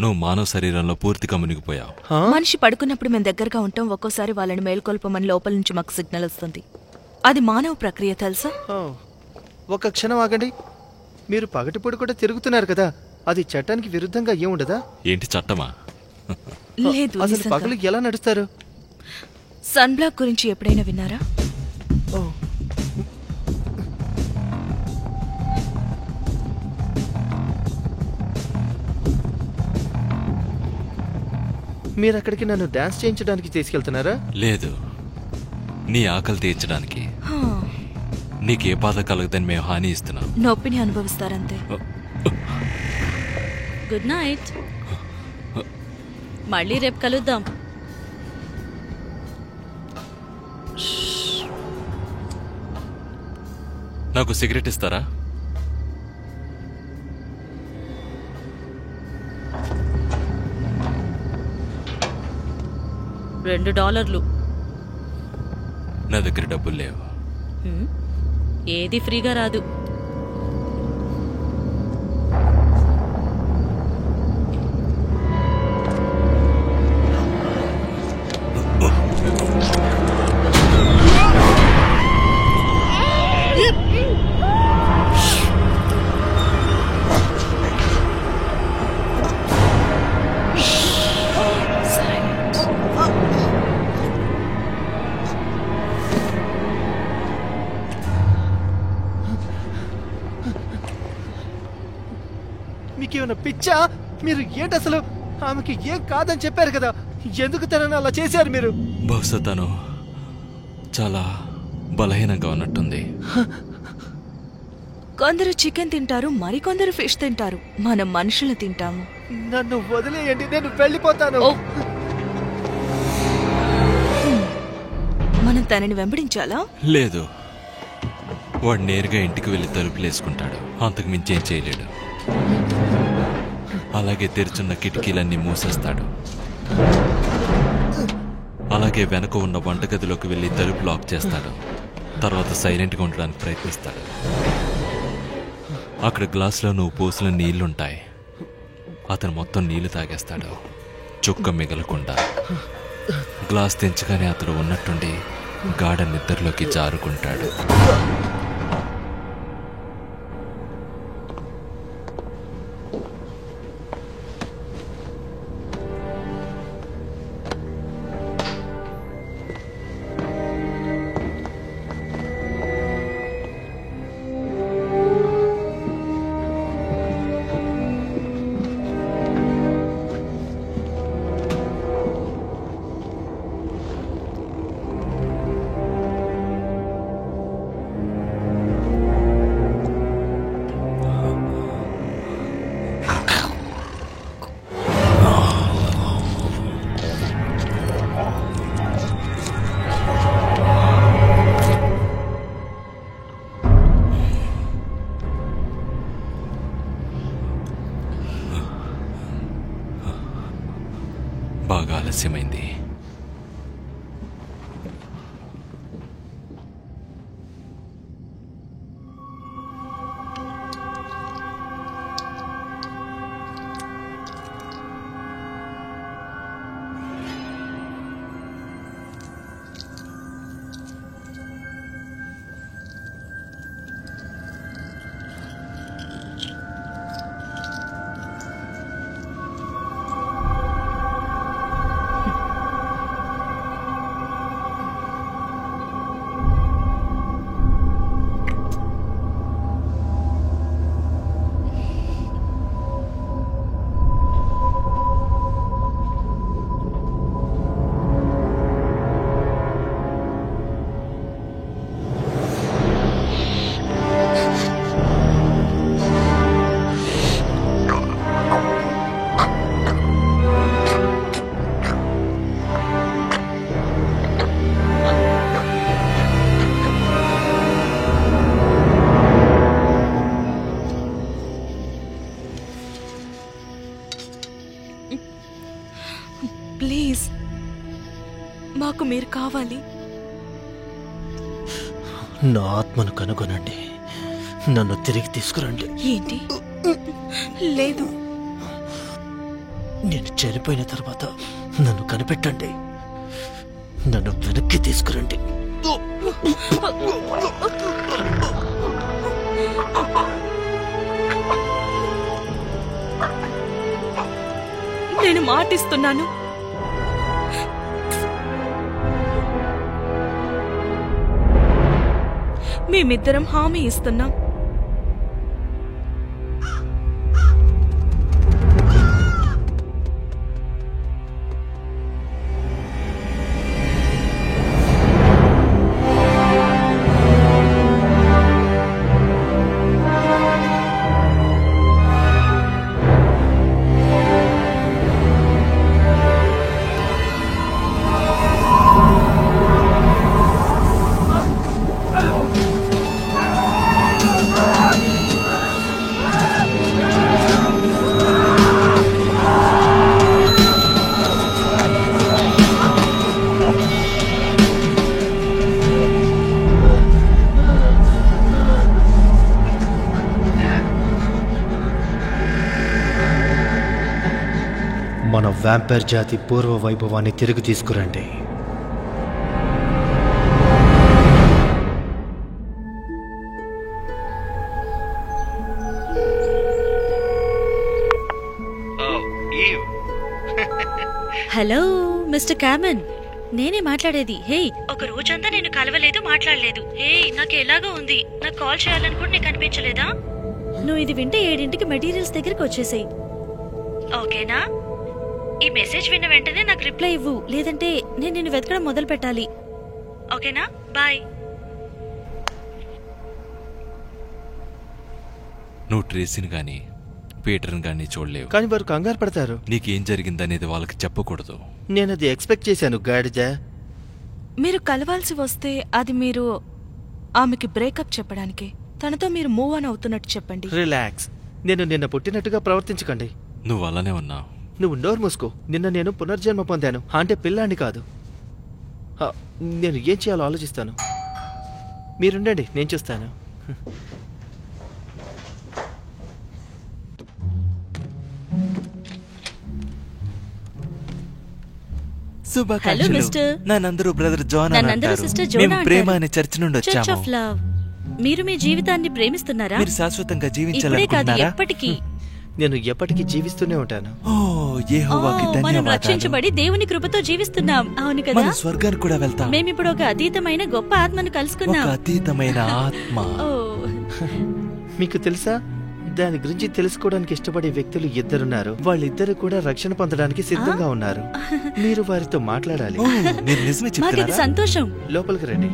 నువ్వు మానవ శరీరంలో పూర్తిగా మునిగిపోయావు. మనిషి పడుకున్నప్పుడు మేము దగ్గరగా ఉంటాం. ఒక్కోసారి వాళ్ళని మేల్కొల్పమని లోపల నుంచి మాకు సిగ్నల్ వస్తుంది. అది మానవ ప్రక్రియ, తెలుసా? ఒక క్షణం ఆగండి. మీరు పగటిపూట కూడా తిరుగుతున్నారు కదా, అది చట్టానికి విరుద్ధంగా ఏముండదా? ఏంటి చట్టమా? లేదు, అసలు నిజంగా. పగలు ఎలా నడుస్తారు? సన్ బ్లాక్ గురించి ఎప్పుడైనా విన్నారా? ఓ, మీరు అక్కడికి నన్ను డాన్స్ చేయించడానికి తీసుకెళ్తున్నారా? లేదు, నీ ఆకలి తీర్చడానికి. హా, నీకే బాధ కలగదని మేము హాని ఇస్తున్నాం. నొప్పిని అనుభవిస్తారంతే. Good night. మళ్ళీ రేపు కలుద్దాం. నాకు సిగరెట్ ఇస్తారా? $2. నా దగ్గర డబ్బులు లేవు. ఏది ఫ్రీగా రాదు. మీకేమైనా పిచ్చా? మీరు ఏంటసలు? ఆమెకి ఏం కాదని చెప్పారు కదా, ఎందుకు తనని అలా చేశారు మీరు? బహుశా తను చాలా బలహీనంగా ఉన్నట్టుంది. కొందరు చికెన్ తింటారు, మరికొందరు ఫిష్ తింటారు. మనం మనుషులు తింటాము. నన్ను వదిలేయండి, నేను వెళ్ళిపోతాను. మనం తనని వెంబడించాలా? లేదు, వాడు నేరుగా ఇంటికి వెళ్ళి తలుపులేసుకుంటాడు. అంతకు మించేం చేయలేడు. అలాగే తెరుచున్న కిటికీలన్నీ మూసేస్తాడు. అలాగే వెనక ఉన్న వంటగదిలోకి వెళ్ళి తలుపు లాక్ చేస్తాడు. తర్వాత సైలెంట్గా ఉండడానికి ప్రయత్నిస్తాడు. అక్కడ గ్లాసులో నువ్వు పోసిన నీళ్లుంటాయి. అతను మొత్తం నీళ్లు తాగేస్తాడు, చుక్క మిగలకుండా. గ్లాస్ తెంచగానే అతడు ఉన్నట్టుండి గాఢ నిద్రలోకి జారుకుంటాడు. బాగా ఆలస్యమైంది. ప్లీజ్, మాకు మీరు కావాలి. నా ఆత్మను కనుగొనండి, నన్ను తిరిగి తీసుకురండి. ఏంటి? లేదు, నేను చనిపోయిన తర్వాత నన్ను కనిపెట్టండి, నన్ను వెనక్కి తీసుకురండి. నేను మాటిస్తున్నాను. మేమిద్దరం హామీ ఇస్తున్నాం. మన వ్యాంపైర్ జాతి పూర్వ వైభవాన్ని తిరిగి తీసుకురండి. హలో మిస్టర్ క్యామన్, నేనే మాట్లాడేది. హే, ఒక రోజంతా నేను కలవలేదు, మాట్లాడలేదు. హే, నాకు ఎలాగో ఉంది. నాకు కాల్ చేయాలని కూడా నీకు అనిపించలేదా? నువ్వు ఇది వింటే 7ంటికి మెటీరియల్స్ దగ్గరికి వచ్చేసేయ్, ఓకేనా? ఈ మెసేజ్ విన్న వెంటనే నాకు రిప్లై ఇవ్వు, లేదంటే నేను నిన్ను వెతకడం మొదలు పెట్టాలి. ఓకేనా? బాయ్. నువ్వు ట్రేసీని గాని పీటర్ని గాని చూడలేవు, కానీ వారు కంగారు పడతారు. నీకేం జరిగిందనేది వాళ్ళకి చెప్పకూడదు. నేను అది ఎక్స్పెక్ట్ చేశాను గాడిద. మీరు కలవాల్సి వస్తే అది మీరు ఆమెకి బ్రేకప్ చెప్పడానికి, తనతో మీరు మూవ్ ఆన్ అవుతున్నట్టు చెప్పండి. రిలాక్స్. నిన్న పుట్టినట్టుగా ప్రవర్తించకండి. నువ్వు అలానే ఉన్నావు. నువ్వు నోరు మూసుకో. నిన్న నేను పునర్జన్మ పొందాను, అంటే పిల్లాన్ని కాదు. నేను ఏం చేయాలో ఆలోచిస్తాను. మీరుండండి, నేను చూస్తాను. Hello mister. నన్నందరూ బ్రదర్ జాన్ నన్నందరూ అంటారు. సిస్టర్ జోనా మేము ప్రేమ అంటారు. అనే చర్చ్ నుండి చర్చ్ వచ్చాము. Of love. మీరు మీ జీవితాన్ని ప్రేమిస్తున్నారా? మీరు శాశ్వతంగా ఇప్పుడే కాదు, జీవించాలనుకుంటున్నారా? ఎప్పటికీ. నేను ఎప్పటికీ జీవిస్తూనే ఉంటాను. ఓ యెహోవాకి మనం ధన్యవాదాలు. రక్షించబడి దేవుని కృపతో జీవిస్తున్నాం. అవును కదా? మనం స్వర్గానికి కూడా వెళ్తాం. మేమిప్పుడు ఒక అతీతమైన గొప్ప ఆత్మను ఒక కలుసుకున్నాం. అతీతమైన ఆత్మ. ఓ, మీకు తెలుసా, దాని గురించి తెలుసుకోవడానికి ఇష్టపడే వ్యక్తులు ఇద్దరున్నారు. వాళ్ళిద్దరు కూడా రక్షణ పొందడానికి సిద్ధంగా ఉన్నారు. మీరు వారితో మాట్లాడాలి. ఓ, మీరు నిజమే మాకిది చెప్తున్నారా? సంతోషం. లోపలికి రండి.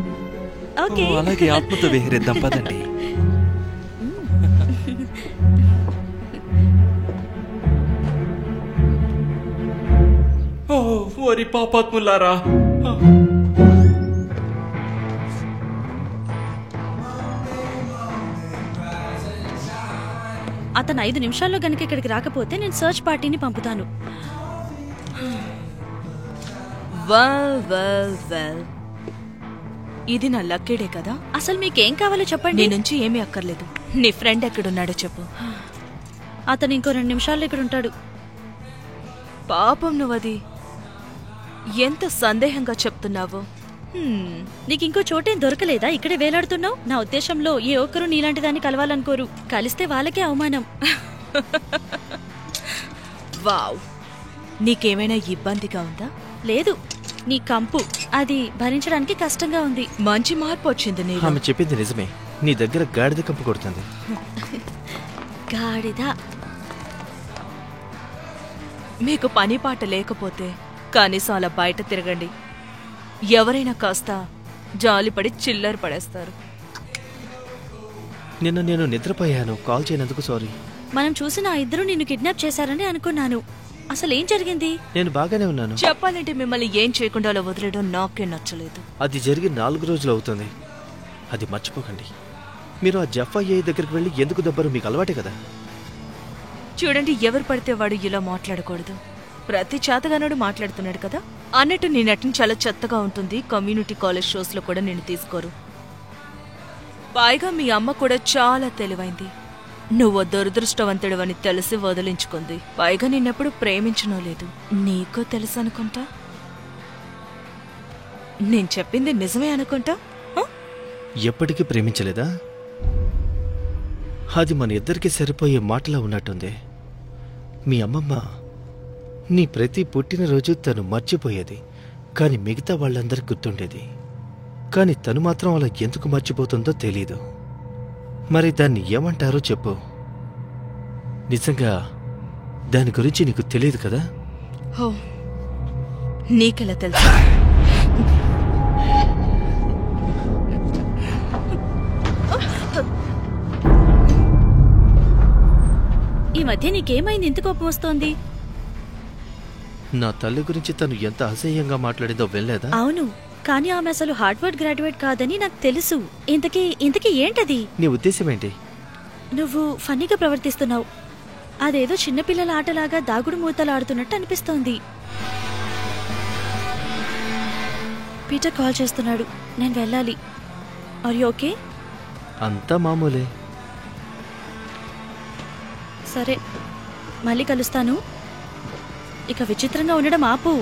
ఓకే. ఓ, అలాగే ఆత్మతో విహరిద్దాం పదండి. ఓ ఓరి పాపాత్ములారా, అతను 5 నిమిషాల్లో గనుక ఇక్కడికి రాకపోతే నేను సర్చ్ పార్టీని పంపుతాను. వెల్ ఇది నా లక్కీడే కదా. అసలు మీకేం కావాలో చెప్పండి. నీ నుంచి ఏమీ అక్కర్లేదు. నీ ఫ్రెండ్ ఎక్కడున్నాడో చెప్పు. అతను ఇంకో 2 నిమిషాల్లో ఇక్కడ ఉంటాడు. పాపం నువ్వది ఎంత సందేహంగా చెప్తున్నావు. నీకింకో చోటేం దొరకలేదా? ఇక్కడే వేలాడుతున్నావు. నా ఉద్దేశంలో ఏ ఒక్కరు నీలాంటి దాన్ని కలవాలనుకోరు. కలిస్తే వాళ్ళకే అవమానం. వావ్, నీకేమైనా ఇబ్బందిగా ఉందా? లేదు, నీ కంపు అది భరించడానికి కష్టంగా ఉంది. మంచి మార్పు వచ్చింది నీలో. ఆమె చెప్పింది నిజమే. నీ దగ్గర గాడిద కంపు కొడుతుంది. గాడిద. మీకు పని పాట లేకపోతే కనీసం అలా బయట తిరగండి. ఎవరైనా కాస్త జాలిపడి చిల్లర పడేస్తారు. నిన్న నేను నిద్రపోయాను. కాల్ చేయనందుకు సారీ. మనం చూసిన ఆ ఇద్దరు నిన్ను కిడ్నాప్ చేశారని అనుకున్నాను. అసలు ఏం జరిగింది? నేను బాగానే ఉన్నాను. చెప్పాలంటే మిమ్మల్ని ఏం చేయకుండా అలా వదిలేయడం నాకే నచ్చలేదు. అది జరిగి 4 రోజులు అవుతుంది. అది మర్చిపోకండి. మీరు ఆ జఫా ఏ దగ్గరికి వెళ్ళి ఎందుకు దెబ్బరు? మీకు అలవాటే కదా. చూడండి, ఎవరు పడితే వాడు ఇలా మాట్లాడకూడదు. ప్రతి చేతగానోడు మాట్లాడుతున్నాడు కదా. అన్నట్టు నీ నటన చాలా చెత్తగా ఉంటుంది. కమ్యూనిటీ కాలేజ్ షోస్ లో కూడా నేను తీసుకోరు. పైగా మీ అమ్మ కూడా చాలా తెలివైంది. నువ్వు దురదృష్టవంతుడివని తెలిసి వదిలించుకుంది. పైగా నిన్నెప్పుడు ప్రేమించనో లేదు. నీకో తెలుసు అనుకుంటా. నేను చెప్పింది నిజమే అనుకుంటా. ఎప్పటికీ ప్రేమించలేదా? అది మన ఇద్దరికి సరిపోయే మాటలా ఉన్నట్టుంది. మీ అమ్మమ్మ నీ ప్రతి పుట్టినరోజు తను మర్చిపోయేది, కానీ మిగతా వాళ్ళందరికీ గుర్తుండేది. కానీ తను మాత్రం అలా ఎందుకు మర్చిపోతుందో తెలీదు. మరి దాన్ని ఏమంటారో చెప్పు. నిజంగా దాని గురించి నీకు తెలియదు కదా? హో, నీకెలా తెలుసు? ఈ మధ్య నీకేమైంది? ఇంత కోపం వస్తోంది? నా తల్లి గురించి తను ఎంత అసహ్యంగా మాట్లాడిందో వెళ్ళలేదా? అవును, కానీ ఆమె అసలు హార్డ్వర్డ్ గ్రాడ్యుయేట్ కాదని నాకు తెలుసు. ఇంతకీ ఏంటది? నీ ఉద్దేశం ఏంటి? నువ్వు ఫన్నీగా ప్రవర్తిస్తున్నావు. అదేదో చిన్నపిల్లల ఆటలాగా దాగుడు మూతలు ఆడుతున్నట్టు అనిపిస్తోంది. పీటర్ కాల్ చేస్తున్నాడు. నేను వెళ్ళాలి. Are you okay? అంతా మామూలే. సరే, మళ్ళీ కలుస్తాను. ఇక విచిత్రంగా ఉండడం ఆపు.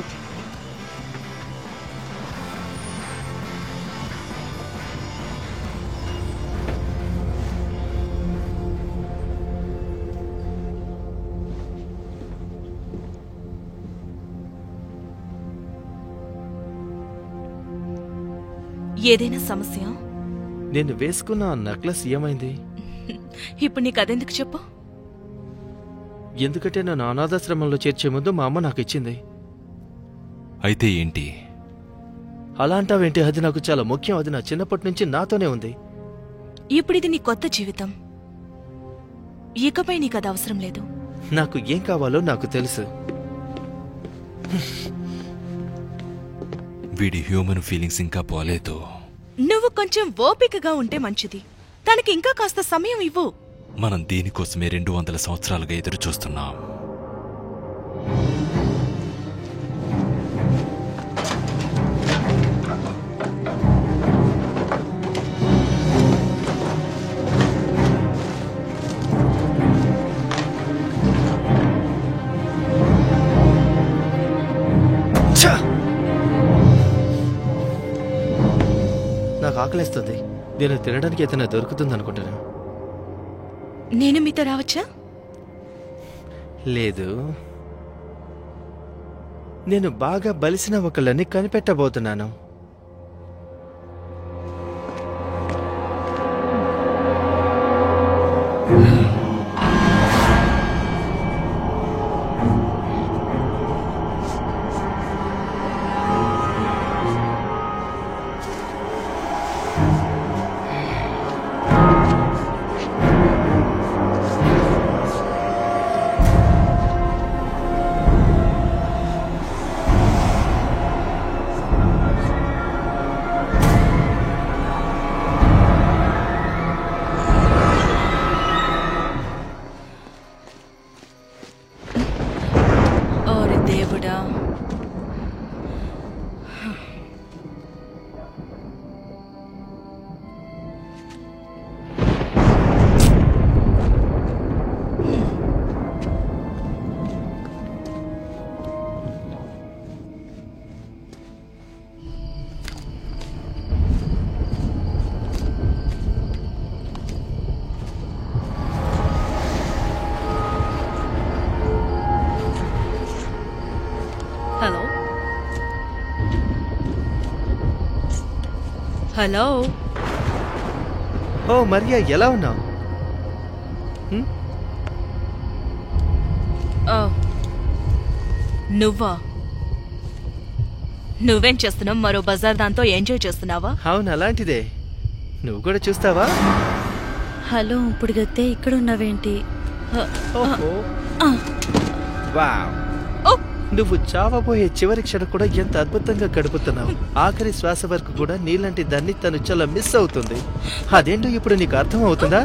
ఏదైనా సమస్య? నేను వేసుకున్న ఆ నెక్లెస్ ఏమైంది? ఇప్పుడు నీకు అదెందుకు చెప్పు? ఎందుకంటే నన్ను అనాథాశ్రమంలో చేర్చే ముందు మా అమ్మ నాకు ఇచ్చింది. అయితే ఏంటి? అలా అంటావేంటి? అది నాకు చాలా ముఖ్యం. అది నా చిన్నప్పటి నుంచి నాతోనే ఉంది. ఇప్పుడు ఇది నీ కొత్త జీవితం. ఇకపై నీకు అది అవసరం లేదు. నాకు ఏం కావాలో నాకు తెలుసు. వీడి హ్యూమన్ ఫీలింగ్స్ ఇంకా పోలేదు. నువ్వు కొంచెం ఓపికగా ఉంటే మంచిది. తనకి ఇంకా కాస్త సమయం ఇవ్వు. మనం దీనికోసమే 200 సంవత్సరాలుగా ఎదురు చూస్తున్నాం. నాకు ఆకలిస్తుంది. నేను తినడానికి ఏదైనా దొరుకుతుంది అనుకుంటాను. నేను మీతో రావచ్చా? లేదు, నేను బాగా బలిసిన ఒకళ్ళని కనిపెట్టబోతున్నాను. హలో. ఓ మరియా, ఎలా ఉన్నావు? నువ్వా? నువ్వేం చేస్తున్నావు? మరో బజార్ దాంతో ఎంజాయ్ చేస్తున్నావా? అవును, అలాంటిదే. నువ్వు కూడా చూస్తావా? హలో పుడిగత్తే, ఇక్కడ ఉన్నావేంటి? ఓహో. వావ్. నువ్వు చావబోయే చివరి క్షణం కూడా ఎంత అద్భుతంగా గడుపుతున్నావు. ఆఖరి శ్వాస వరకు కూడా నీలాంటి దాన్ని తను చాలా మిస్ అవుతుంది. అదేంటో ఇప్పుడు నీకు అర్థం అవుతుందా?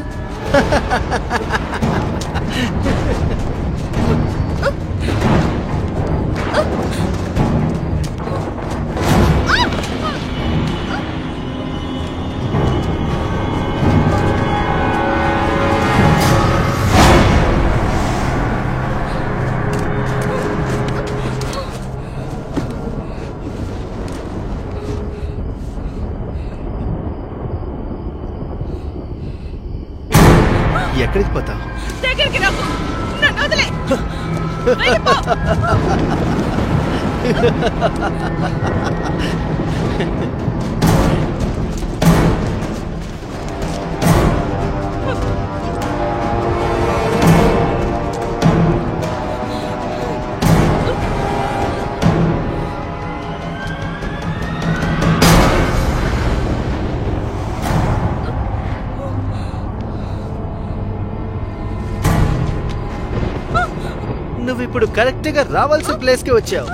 ఎక్కడికి పోతావు? దగ్గరికి రాకు. నన్ను వదిలే. వెళ్ళిపో. నువ్వు ఇప్పుడు కరెక్ట్ గా రావాల్సిన ప్లేస్ కి వచ్చావు.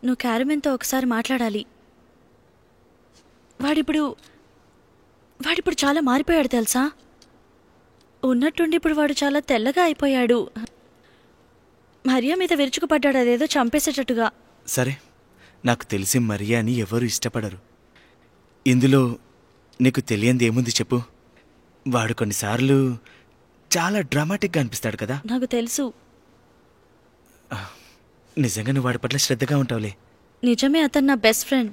నువ్వు క్యారమెన్తో ఒకసారి మాట్లాడాలి. వాడిప్పుడు చాలా మారిపోయాడు తెలుసా. ఉన్నట్టుండి ఇప్పుడు వాడు చాలా తెల్లగా అయిపోయాడు. మరియా మీద విరుచుకుపడ్డాడు, అదేదో చంపేసేటట్టుగా. సరే, నాకు తెలిసి మరియాని ఎవరు ఇష్టపడరు. ఇందులో నీకు తెలియంది ఏముంది చెప్పు. వాడు కొన్నిసార్లు చాలా డ్రామాటిక్గా అనిపిస్తాడు కదా. నాకు తెలుసు. నిజంగా నువ్వు వాడి పట్ల శ్రద్ధగా ఉంటావులే. నిజమే, అతను నా బెస్ట్ ఫ్రెండ్.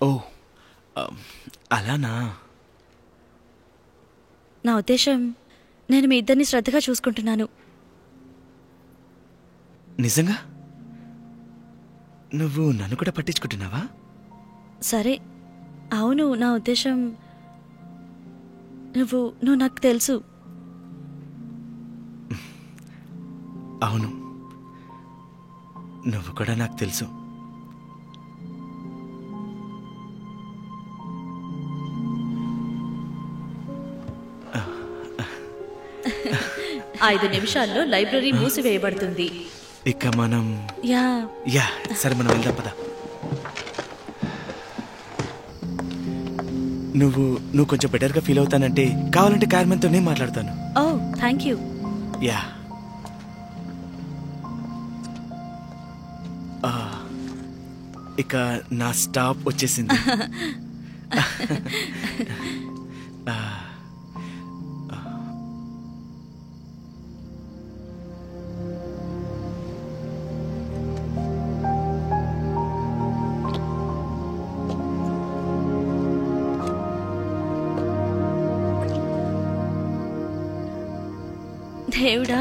ఓ, అలానా? నా ఉద్దేశం, నేను మీ ఇద్దరిని శ్రద్ధగా చూసుకుంటున్నాను. నిజంగా? నువ్వు నన్ను కూడా పట్టించుకుంటున్నావా? సరే, అవును, నా ఉద్దేశం నువ్వు నాకు తెలుసు. అవును, నువ్వు కూడా నాకు తెలుసు. ఐదు నిమిషాల్లో లైబ్రరీ మూసివేయబడుతుంది. ఇక మనం యా సరే, మనం వెళ్దాం పద. నువ్వు కొంచెం బెటర్గా ఫీల్ అవుతానంటే కావాలంటే కార్మెన్తోనే మాట్లాడతాను. ఓ, థ్యాంక్ యూ. యా, ఇక నా స్టాప్ వచ్చేసింది. దేవుడా,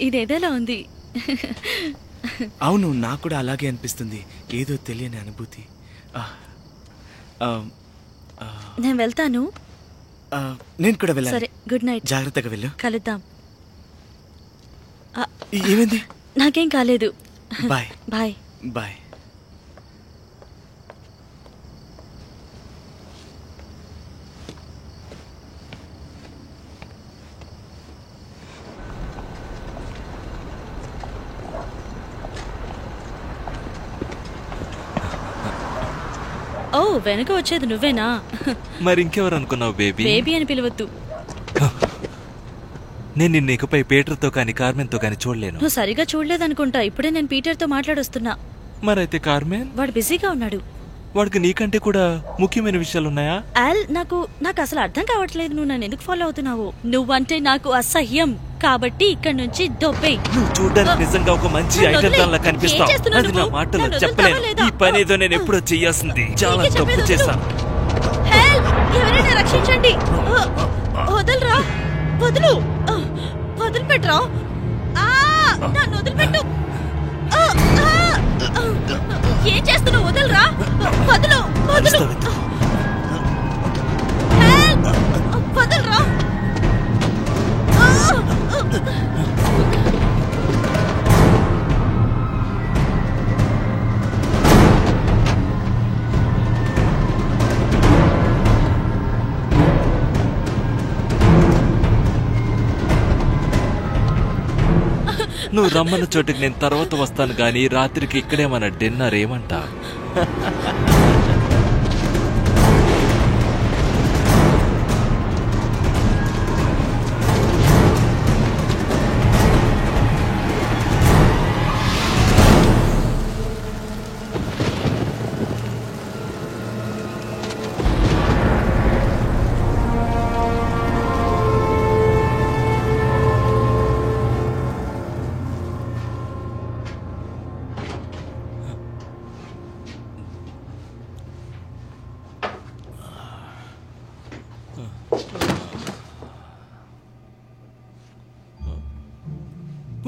ఇదేదోలా ఉంది. అవును, నాకు కూడా అలాగే అనిపిస్తుంది. ఏదో తెలియని అనుభూతి. నేను వెళ్తాను. నేను కూడా వెళ్ళాను. సరే, గుడ్ నైట్. జాగ్రత్తగా వెళ్ళు. కలుద్దాం. ఏమైంది? నాకేం కాలేదు. Bye bye bye. వెనక వచ్చేది నువ్వేనా? మరి ఇంకెవరు అనుకున్నావు బేబీ? బేబీ అని పిలవద్దు. నేను నిన్ను ఇకపై పీటర్తో కానీ కార్మెన్తో కానీ చూడలేను. నువ్వు సరిగా చూడలేదనుకుంటా. ఇప్పుడే నేను పీటర్తో మాట్లాడొస్తున్నా. మరైతే కార్మెన్? వాడు బిజీగా ఉన్నాడు. వాడికి నీకంటే కూడా ముఖ్యమైన విషయాలున్నాయా? ఆల్, నాకు అసలు అర్థం కావట్లేదు. నువ్వు నన్ను ఎందుకు ఫాలో అవుతున్నావు? నువ్వంటే నాకు అసహ్యం. కాబట్టి ఇక్కడ నుంచి దొబ్బేయ్. నువ్వు చూడడానికి నిజంగా ఒక మంచి ఐటమ్ దానిలా కనిపిస్తావు. అది నా మాటలో చెప్పలేను. ఈ పని ఏదో నేను ఎప్పుడో చెయ్యాల్సింది. చాలా తప్పు చేశాను. ఎవరైనా రక్షించండి. వదలరా, వదులు, వదిలిపెట్టరా. నన్ను వదిలిపెట్టు. ఏం చేస్తున్నావు? వదలరా, వదులు, వదులు, వదలరా. నువ్వు రమ్మన్న చోటుకి నేను తర్వాత వస్తాను గానీ రాత్రికి ఇక్కడే మన డిన్నర్ ఏమంటా?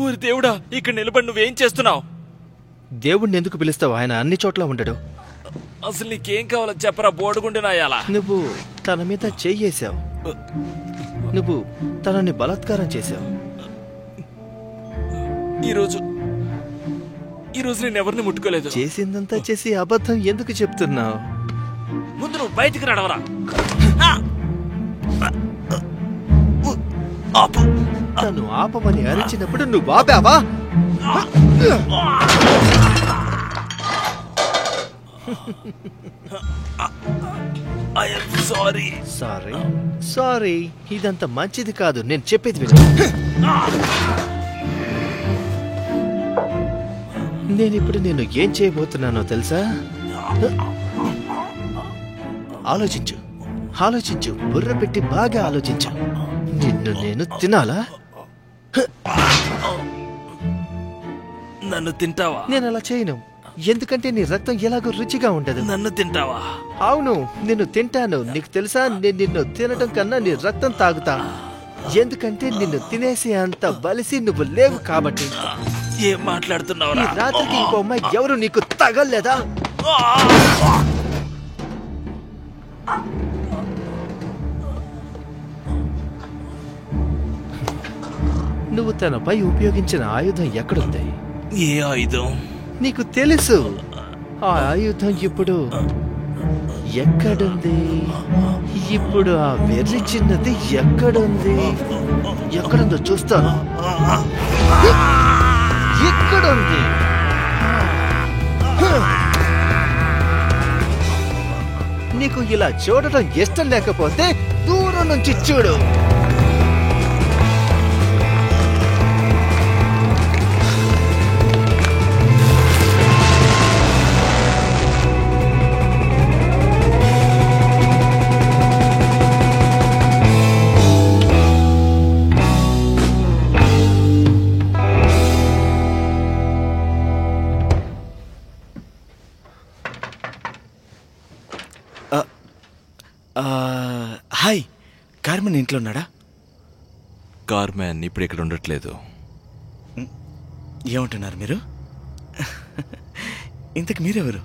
ఊరి దేవుడా, ఇక్కడ నిలబడి నువ్వేం చేస్తున్నావు? దేవుణ్ణి ఎందుకు పిలుస్తావు? ఆయన అన్ని చోట్ల ఉండడు. అసలు నీకేం కావాలో చెప్పరా బోడుగుండి నాయాలా? నువ్వు తన మీద చెయ్యేశావు. నువ్వు తనని బలాత్కారం చేశావు. ఈరోజు నేను ఎవరిని ముట్టుకోలేదు. చేసిందంతా చేసి అబద్ధం ఎందుకు చెప్తున్నావు? ముందు నువ్వు బయటికి రావరా. తను ఆపమని అరిచినప్పుడు నువ్వు ఆపావా? సారీ సారీ సారీ, ఇదంత మంచిది కాదు. నేను చెప్పేది విను. నేనిప్పుడు నేను ఏం చేయబోతున్నానో తెలుసా? ఆలోచించు, ఆలోచించు, బుర్ర పెట్టి బాగా ఆలోచించు. నిన్ను నేను తినాలా? నన్ను తింటావా? నేను అలా చేయను, ఎందుకంటే నీ రక్తం ఎలాగో రుచిగా ఉండదు. నన్ను తింటావా? అవును, నిన్ను తింటాను. నీకు తెలుసా, నేను నిన్ను తినడం కన్నా నీ రక్తం తాగుతా. ఎందుకంటే నిన్ను తినేసి అంత బలిసి నువ్వు లేవు కాబట్టి. ఏం మాట్లాడుతున్నావు? ఈ రాత్రికి ఇంకో అమ్మాయి ఎవరు నీకు తగలేదా? నువ్వు తనపై ఉపయోగించిన ఆయుధం ఎక్కడుంది? ఏ ఆయుధం? నీకు తెలుసు. ఆ ఆయుధం ఇప్పుడు ఎక్కడుంది? ఇప్పుడు ఆ వెర్రి చిన్నది ఎక్కడుంది? ఎక్కడుందో చూస్తాను. ఎక్కడుంది? నీకు ఇలా చూడటం ఇష్టం లేకపోతే దూరం నుంచి చూడు. హాయ్, కార్మెన్ ఇంట్లో ఉన్నాడా? కార్మెన్ ఇప్పుడు ఇక్కడ ఉండట్లేదు. ఏమంటున్నారు మీరు? ఇంతకు మీరెవరు?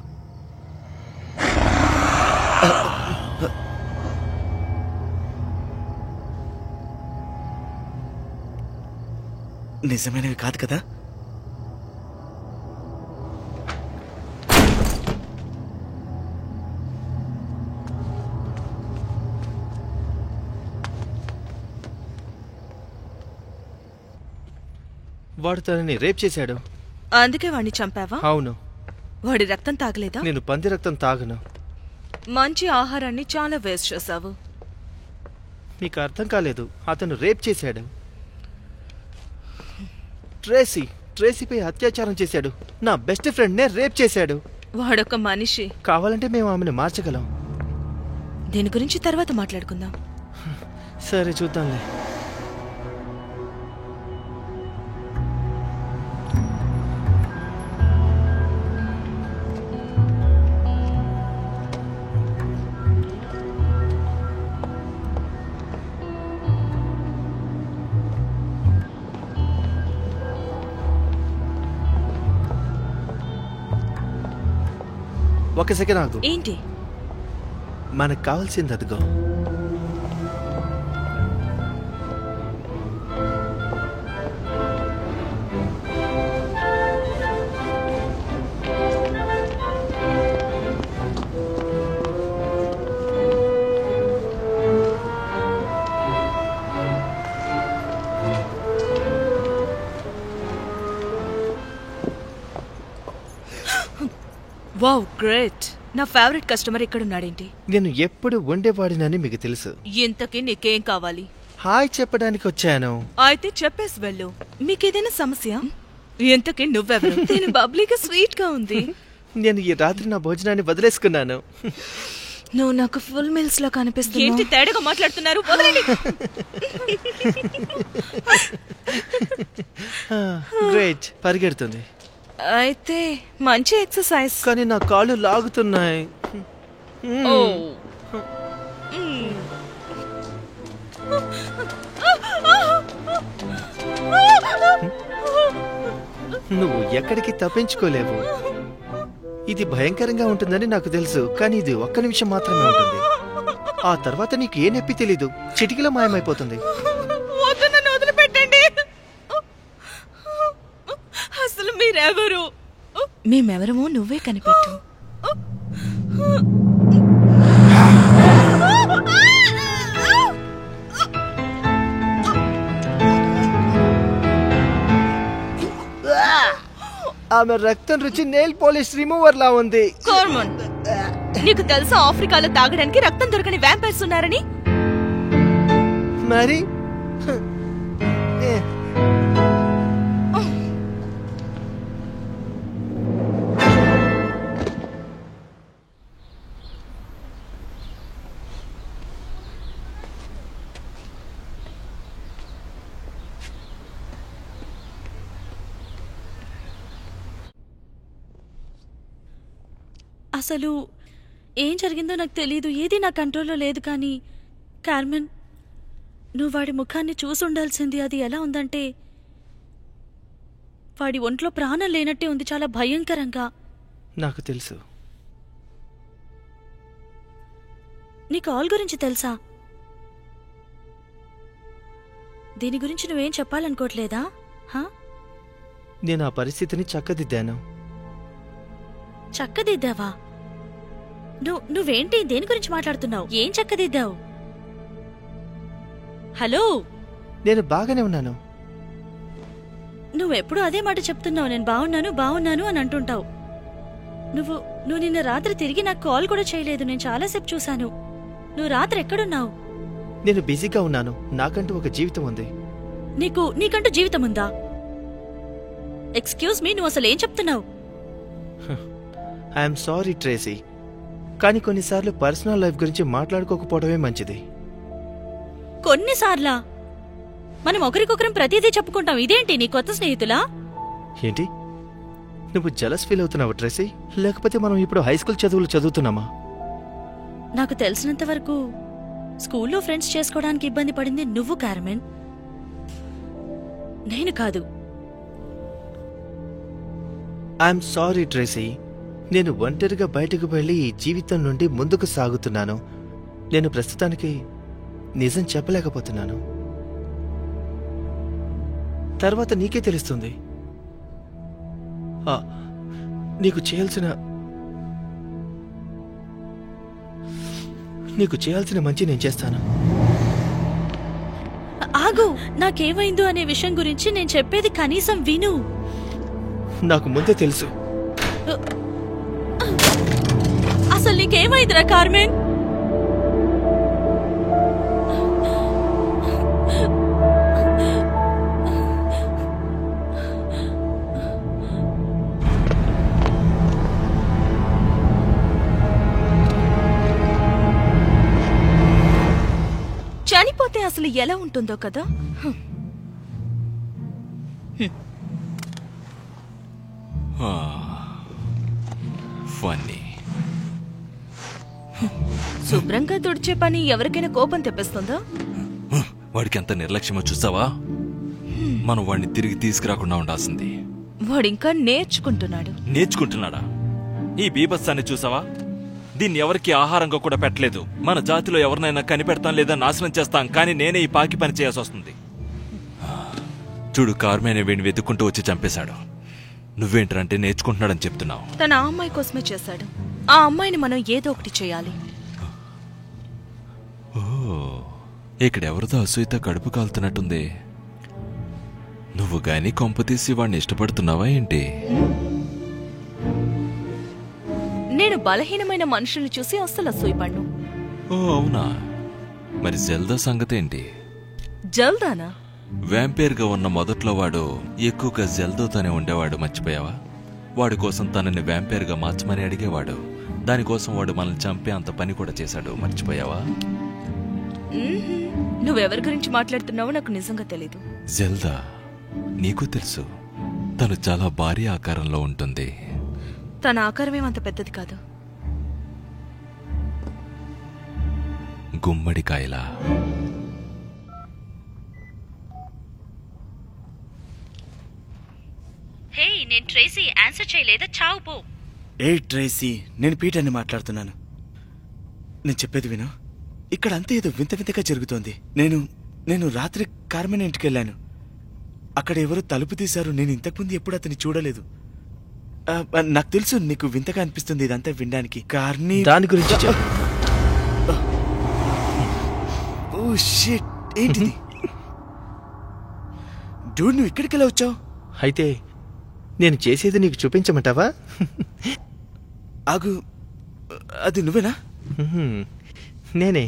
నిజమైనవి కాదు కదా? వాడు తనని రేప్ చేశాడు. అందుకే వాడిని చంపావా? అవును. వాడి రక్తం తాగలేదా? నేను పంది రక్తం తాగను. మంచి ఆహారాన్ని చాలా వేస్ట్ చేశావు. మీకు అర్థం కాలేదు. అతను రేప్ చేశాడు. ట్రేసీపై అత్యాచారం చేశాడు. నా బెస్ట్ ఫ్రెండ్నే రేప్ చేశాడు. వాడొక మనిషి. కావాలంటే మేము ఆమెను మార్చగలం. దీని గురించి తర్వాత మాట్లాడుకుందాం. సరే, చూద్దాంలే. ఒక సెకండ్ ఆగు. ఏంటి? మనకు కావాల్సింది అదిగో. Wow, great. నా ఫేవరెట్ కస్టమర్ ఇక్కడున్నాడేంటి? నేను ఎప్పుడు ఉండేవాడినని మీకు తెలుసు. ఇంతకీ నీకేం కావాలి? హాయ్ చెప్పడానికి వచ్చాను. అయితే చెప్పేసి వెళ్ళు. మీకేదైనా సమస్య? ఇంతకీ నువ్వెవరు? నేను బబ్లీగా స్వీట్ గా ఉంది. నేను ఈ రాత్రి నా భోజనాన్ని వదిలేసుకున్నాను. నువ్వు నాకు ఫుల్ మీల్స్ లో కనిపిస్తుంది. ఏంటి తేడాగా మాట్లాడుతున్నారు? గ్రేట్, పరిగెడుతుంది. అయితే మంచి ఎక్సర్సైజ్. కానీ నా కాళ్ళు లాగుతున్నాయి. నువ్వు ఎక్కడికి తప్పించుకోలేవు. ఇది భయంకరంగా ఉంటుందని నాకు తెలుసు, కానీ ఇది ఒక్క నిమిషం మాత్రమే ఉంటుంది. ఆ తర్వాత నీకు ఏ నొప్పి తెలీదు, చిటికలో మాయమైపోతుంది. వదిలిపెట్టండి. అసలు మీరెవరు? మేమెవరమో నువ్వే కనిపెట్టు. ఆమె రక్తం రుచి నెయిల్ పాలిష్ రిమూవర్ లా ఉంది. కార్మన్, నీకు తెలుసా ఆఫ్రికాలో తాగడానికి రక్తం దొరకని వ్యాంపైర్స్ ఉన్నారని? మరి అసలు ఏం జరిగిందో నాకు తెలీదు. ఏది నా కంట్రోల్లో లేదు. కానీ కార్మెన్, నువ్వు వాడి ముఖాన్ని చూసి ఉండాల్సింది. అది ఎలా ఉందంటే, వాడి ఒంట్లో ప్రాణం లేనట్టే ఉంది, చాలా భయంకరంగా. నాకు తెలుసు. నీ కాల్ గురించి తెలుసా? దీని గురించి నువ్వేం చెప్పాలనుకోవట్లేదా? నేను ఆ పరిస్థితిని చక్కదిద్దాను. చక్కదిద్దావా? నువ్వేంటి దేని గురించి మాట్లాడుతున్నావు? ఏం చక్కదిద్దావు? హలో, నేను బాగానే ఉన్నాను. నువ్వెప్పుడు అదే మాట చెప్తున్నావు. నేను బాగున్నాను అని అంటుంటావు. నువ్వు నిన్న రాత్రి తిరిగి నాకు కాల్ కూడా చేయలేదు. నేను చాలాసేపు చూశాను. నువ్వు రాత్రి ఎక్కడున్నావు? నేను బిజీగా ఉన్నాను. నాకంటూ ఒక జీవితం ఉంది. నీకంటూ జీవితం ఉందా? ఎక్స్క్యూజ్ మీ, నువ్వు అసలు ఏం చెప్తున్నావు? ఐఎమ్ సారీ ట్రేసీ, కానీ కొన్నిసార్లు పర్సనల్ లైఫ్ గురించి మాట్లాడుకోకపోవడమే మంచిది. కొన్నిసార్లా? మనం ఒకరికొకరం ప్రతిదీ చెప్పుకుంటాం. ఇదేంటి నీ కొత్త స్నేహితులా? ఏంటి, నువ్వు జలస్ ఫీల్ అవుతున్నావు ట్రేసీ? లేకపోతే మనం ఇప్పుడు హై స్కూల్ చదువులు చదువుతున్నామా? నాకు తెలిసినంత వరకు స్కూల్లో ఫ్రెండ్స్ చేసుకోవడానికి ఇబ్బంది పడింది నువ్వు కార్మెన్, నేను కాదు. ఐఎమ్ సారీ ట్రేసీ, నేను ఒంటరిగా బయటకు వెళ్లి ఈ జీవితం నుండి ముందుకు సాగుతున్నాను. నేను ప్రస్తుతానికి నిజం చెప్పలేకపోతున్నాను. తర్వాత నీకే తెలుస్తుంది. నీకు చేయాల్సిన మంచి నేను చేస్తాను. ఆగు, నాకేమైందో అనే విషయం గురించి నేను చెప్పేది కనీసం విను. అసలు నీకేమైందిరా కార్మెన్? చనిపోతే అసలు ఎలా ఉంటుందో కదా. ఫన్నీ. శుభ్రంగా తుడిచే పని ఎవరికైనా కోపం తెప్పిస్తుందా? వాడికి ఎంత నిర్లక్ష్యమో చూసావా? మనం వాడిని తిరిగి తీసుకురాకుండా ఉండాల్సింది. వాడింకా నేర్చుకుంటున్నాడు. నేర్చుకుంటున్నాడా? ఈ బీభత్సాన్ని చూసావా? దీన్ని ఎవరికి ఆహారంగా కూడా పెట్టలేదు. మన జాతిలో ఎవరినైనా కనిపెడతాం లేదా నాశనం చేస్తాం, కానీ నేనే ఈ పాకి పని చేయాల్సి వస్తుంది. చూడు, కార్మెన్ వీడిని వెతుక్కుంటూ వచ్చి చంపేశాడు. నువ్వేంటంటే నేర్చుకుంటున్నాడని చెప్తున్నావు. తన ఆ అమ్మాయి కోసమే చేశాడు. ఆ అమ్మాయిని మనం ఏదో ఒకటి చేయాలి. ఓ, ఇక్కడెవరితో అసూయతో కడుపు కాలుతున్నట్టుంది. నువ్వు గాని కొంపతీసి వాడిని ఇష్టపడుతున్నావా ఏంటి? నేను బలహీనమైన మనుషుల్ని చూసి అస్సలు అసూయపడ్ను. ఓ అవునా? మరి జెల్దా సంగతేంటి? జల్దానా? వ్యాంపైర్గా ఉన్న మొదట్లో వాడు ఎక్కువగా జెల్దోతోనే ఉండేవాడు, మర్చిపోయావా? వాడి కోసం తనని వ్యాంపైర్గా మార్చమని అడిగేవాడు. దానికోసం వాడు మనల్ని చంపే అంత పని కూడా చేశాడు, మర్చిపోయావా? నువ్వెవరి గురించి మాట్లాడుతున్నావో నాకు నిజంగా తెలీదు. జెల్దా నీకు తెలుసు, తను చాలా భారీ ఆకారంలో ఉంటుంది. తన ఆకారమేమంత పెద్దది కాదు. గుమ్మడికాయలా. హే, నేను ట్రేసీ. ఆన్సర్ చేయలేదా? చావు పో. ఏ ట్రేసీ, నేను పీటర్ని మాట్లాడుతున్నాను. నేను చెప్పేది విను. ఇక్కడ అంతా ఏదో వింత వింతగా జరుగుతోంది. నేను రాత్రి కార్మెన్ ఇంటికి వెళ్ళాను. అక్కడ ఎవరో తలుపు తీశారు. నేను ఇంతకుముందు ఎప్పుడు అతన్ని చూడలేదు. నాకు తెలుసు నీకు వింతగా అనిపిస్తుంది ఇదంతా వినడానికి. కార్ని దాని గురించి ఓ షిట్, ఏంటిది? డూడ్, నువ్వు ఇక్కడికి ఎలా వచ్చావు? అయితే నేను చేసేది నీకు చూపించమంటావా? ఆగు, అది నువ్వేనా? నేనే.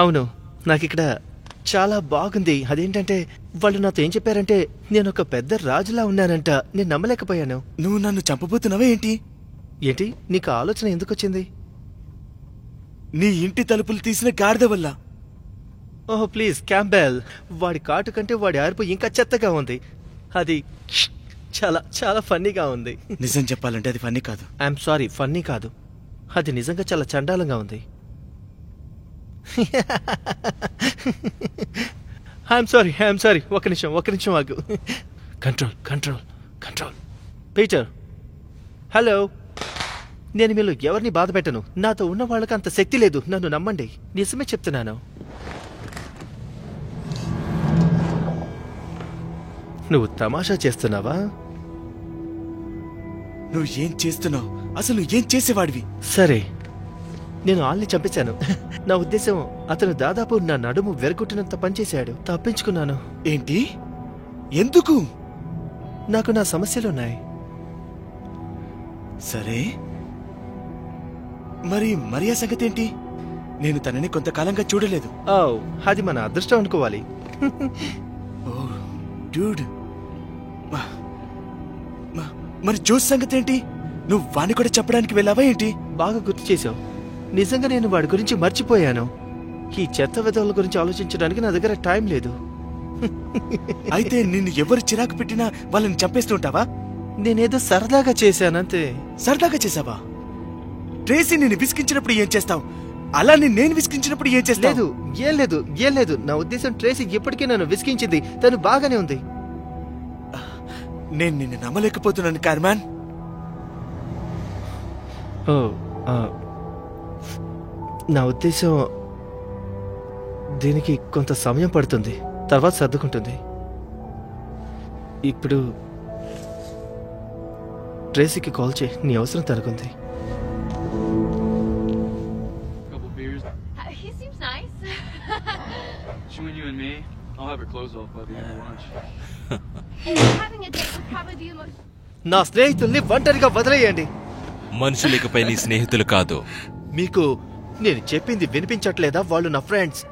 అవును, నాకిక్కడ చాలా బాగుంది. అదేంటంటే వాళ్ళు నాతో ఏం చెప్పారంటే నేను ఒక పెద్ద రాజులా ఉన్నానంట. నేను నమ్మలేకపోయాను. నువ్వు నన్ను చంపబోతున్నావా ఏంటి? ఏంటి, నీకు ఆలోచన ఎందుకు వచ్చింది? నీ ఇంటి తలుపులు తీసిన గాడిద వల్ల. ఓహో ప్లీజ్ క్యాంబెల్, వాడి కాటు కంటే వాడి అరుపు ఇంకా చెత్తగా ఉంది. అది చాలా చాలా ఫన్నీగా ఉంది. నిజం చెప్పాలంటే అది ఫన్నీ కాదు. ఐఎమ్ సారీ, ఫన్నీ కాదు. అది నిజంగా చాలా చండాలంగా ఉంది. I'm sorry. ఒక నిమిషం ఆగు. కంట్రోల్. Peter, hello. నేను మీరు ఎవరిని బాధ పెట్టను. నాతో ఉన్న వాళ్ళకి అంత శక్తి లేదు. నన్ను నమ్మండి, నిజమే చెప్తున్నాను. నువ్వు తమాషా చేస్తున్నావా? నువ్వు ఏం చేస్తున్నావు? అసలు నువ్వు ఏం చేసేవాడివి? సరే, నేను ఆల్ని చంపేశాను. నా ఉద్దేశం, అతను దాదాపు నా నడుము వెరగొట్టినంత పనిచేశాడు. తప్పించుకున్నాను. ఏంటి? ఎందుకు? నాకు నా సమస్యలున్నాయి. సరే, మరి మరియా సంగతి ఏంటి? నేను తనని కొంతకాలంగా చూడలేదు. ఓ, అది మన అదృష్టం అనుకోవాలి. ఓ డూడ్, మరి జోస్ సంగతి ఏంటి? నువ్వు వాణ్ణి కూడా చెప్పడానికి వెళ్ళావా ఏంటి? బాగా గుర్తు చేసావు. నిజంగా నేను వాడి గురించి మర్చిపోయాను. ఈ చెత్త విధవుల గురించి ఆలోచించడానికి నా దగ్గర టైం లేదు. అయితే నిన్ను ఎవరు చిరాకు పెట్టినా వాళ్ళని చంపేస్తుంటావా? నేనేదో సరదాగా చేశానంతే. సరదాగా చేసావా? ట్రేసీ నిన్ను విసిగించినప్పుడు ఏం చేస్తావు? అలానే నేను విసిగించినప్పుడు ఏం చేస్తావు? ఏం లేదు. నా ఉద్దేశం, ట్రేసీ ఇప్పటికీ నన్ను విసిగించింది. తను బాగానే ఉంది. నేను నిన్ను నమ్మలేకపోతున్నాను కార్మాన్. నా ఉద్దేశం, దీనికి కొంత సమయం పడుతుంది, తర్వాత సర్దుకుంటుంది. ఇప్పుడు ట్రేసీకి కాల్ చేయి. నీ అవసరం తనకుంది. He seems nice. Between you and me, I'll have her clothes off by the end of lunch. Having a date would probably be the most. నా స్నేహితుల్ని ఒంటరిగా వదిలేయండి. మనుషులికపై నీ స్నేహితులు కాదు. మీకు నేను చెప్పింది వినిపించట్లేదా? వాళ్ళు నా ఫ్రెండ్స్.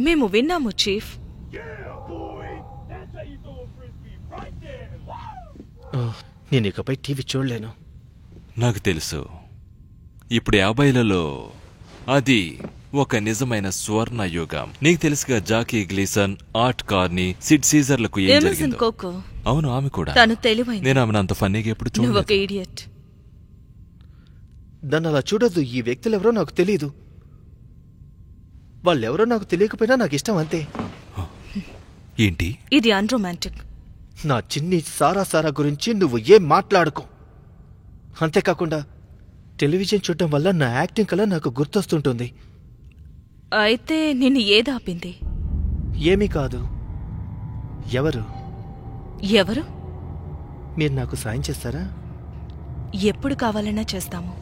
మేము విన్నాము చీఫ్. నేను ఇకపై టీవీ చూడలేను. నాకు తెలుసు. ఇప్పుడు 50లలో అది ఒక నిజమైన స్వర్ణ యుగం. నీకు తెలుసుగా Jackie Gleason, Art Carney, Sid సీజర్లకు ఏం ఎమర్సన్ జరిగిందో. కోకో. అవును, ఆమె కూడా. తను తెలివైంది. నేను ఆమెను అంత ఫన్నీగా ఎప్పుడు నువ్వు ఒక చూడలేదు. ఇడియట్. నన్ను అలా చూడొద్దు. ఈ వ్యక్తులెవరో నాకు తెలీదు. వాళ్ళెవరో నాకు తెలియకపోయినా నాకు ఇష్టం అంతే. ఏంటి ఇది అన్రొమాంటిక్. నా చిన్ని సారా గురించి నువ్వు ఏం మాట్లాడుకో. అంతేకాకుండా టెలివిజన్ చూడటం వల్ల నా యాక్టింగ్ కళ నాకు గుర్తొస్తుంటుంది. అయితే నిన్ను ఏదాపింది? ఏమీ కాదు. ఎవరు? మీరు నాకు సాయం చేస్తారా? ఎప్పుడు కావాలన్నా చేస్తాము.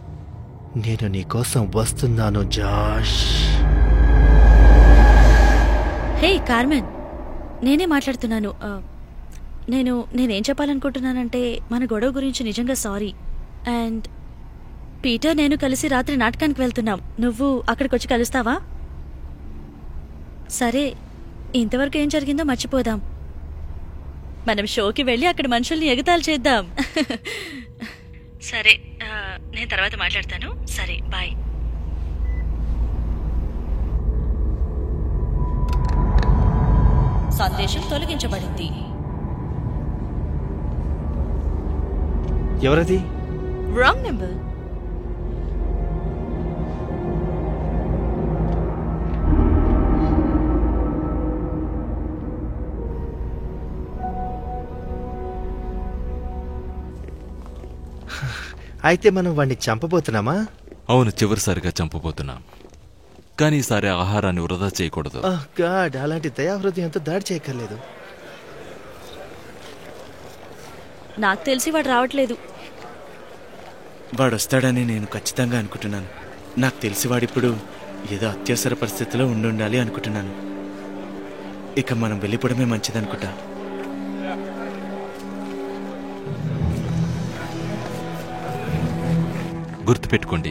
నేను నీకోసం వస్తున్నాను జాష్. హే కార్మెన్, నేనే మాట్లాడుతున్నాను. నేనేం చెప్పాలనుకుంటున్నానంటే మన గొడవ గురించి నిజంగా సారీ. అండ్ పీటర్ నేను కలిసి రాత్రి నాటకానికి వెళ్తున్నాం. నువ్వు అక్కడికి వచ్చి కలుస్తావా? సరే, ఇంతవరకు ఏం జరిగిందో మర్చిపోదాం. మనం షోకి వెళ్ళి అక్కడ మనుషుల్ని ఎగతాళి చేద్దాం. సరే, నేను తర్వాత మాట్లాడతాను. సరే, బాయ్. సందేశం తొలగించబడింది. ఎవరది? Wrong number. అయితే మనం వాణ్ణి చంపబోతున్నామా? అవును, చివరిసారిగా చంపబోతున్నాం. కానీ ఈసారి ఆహారాన్ని వృధా చేయకూడదు. గాడ్, అలాంటి దయాహృదయంతో దాడి చేయక్కర్లేదు. నాకు తెలిసి వాడు రావట్లేదు. వాడొస్తాడని నేను ఖచ్చితంగా అనుకుంటున్నాను. నాకు తెలిసి వాడిప్పుడు ఏదో అత్యవసర పరిస్థితిలో ఉండాలి అనుకుంటున్నాను. ఇక మనం వెళ్ళిపోవడమే మంచిదనుకుంటా. గుర్తుపెట్టుకోండి,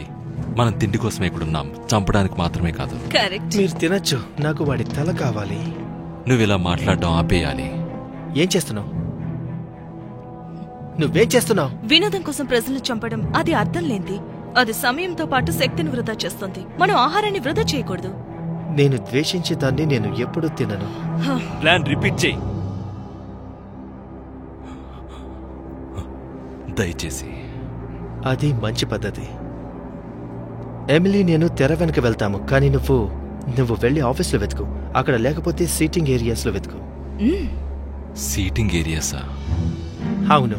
మనం తిండి కోసమే ఇక్కడున్నాం, చంపడానికి మాత్రమే కాదు. కరెక్ట్. మీరు తినచ్చు, నాకు వాడి తల కావాలి. నువ్విలా మాట్లాడడం ఆపేయాలి. ఏం చేస్తున్నావు? నువ్వేం చేస్తున్నావు? వినోదం కోసం ప్రజలను చంపడం అది అర్థం లేనిది. అది సమయంతో పాటు శక్తిని వృధా చేస్తుంది. మనం ఆహారాన్ని వృధా చేయకూడదు. నేను ద్వేషించే దాన్ని నేను ఎప్పుడూ తినను. ప్లాన్ రిపీట్ చేయి దయచేసి. అది మంచి పద్ధతి. ఎమిలీ నేను తెర వెనక వెళ్తాము, కానీ నువ్వు వెళ్ళి ఆఫీస్లో వెతుకు. అక్కడ లేకపోతే సీటింగ్ ఏరియాస్లో వెతుకు. సీటింగ్ ఏరియాసా? అవును,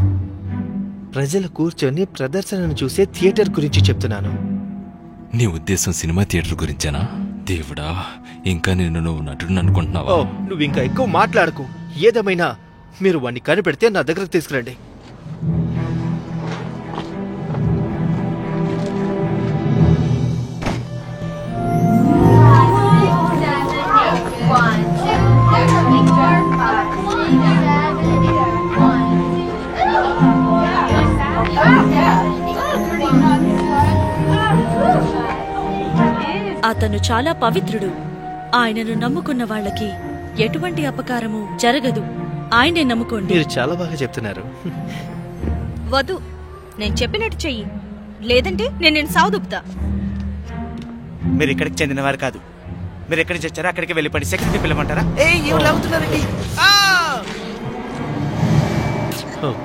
ప్రజలు కూర్చొని ప్రదర్శనను చూసే థియేటర్ గురించి చెప్తున్నాను. నీ ఉద్దేశం సినిమా థియేటర్ గురించేనా? దేవుడా, ఇంకా నేను నువ్వు నటుడు అనుకుంటున్నావా? నువ్వు ఇంకా ఎక్కువ మాట్లాడకు. ఏదేమైనా మీరు వాణ్ణి కనిపెడితే నా దగ్గరకు తీసుకురండి. అతను చాలా పవిత్రుడు. ఆయనను నమ్ముకున్న వాళ్ళకి ఎటువంటి అపకారము జరగదు. ఆయనే నమ్ముకోండి. మీరు చాలా బాగా చెప్తున్నారు. వద్దు, నేను చెప్పినట్టు చెయ్యి, లేదంటే నేను సావుదుపుతా. మీరు ఇక్కడికి చెందినవారు కాదు. మీరు ఎక్కడి నుంచి వచ్చారో అక్కడికి వెళ్ళిపోండి. సెక్రటరీ పిలవమంటారా?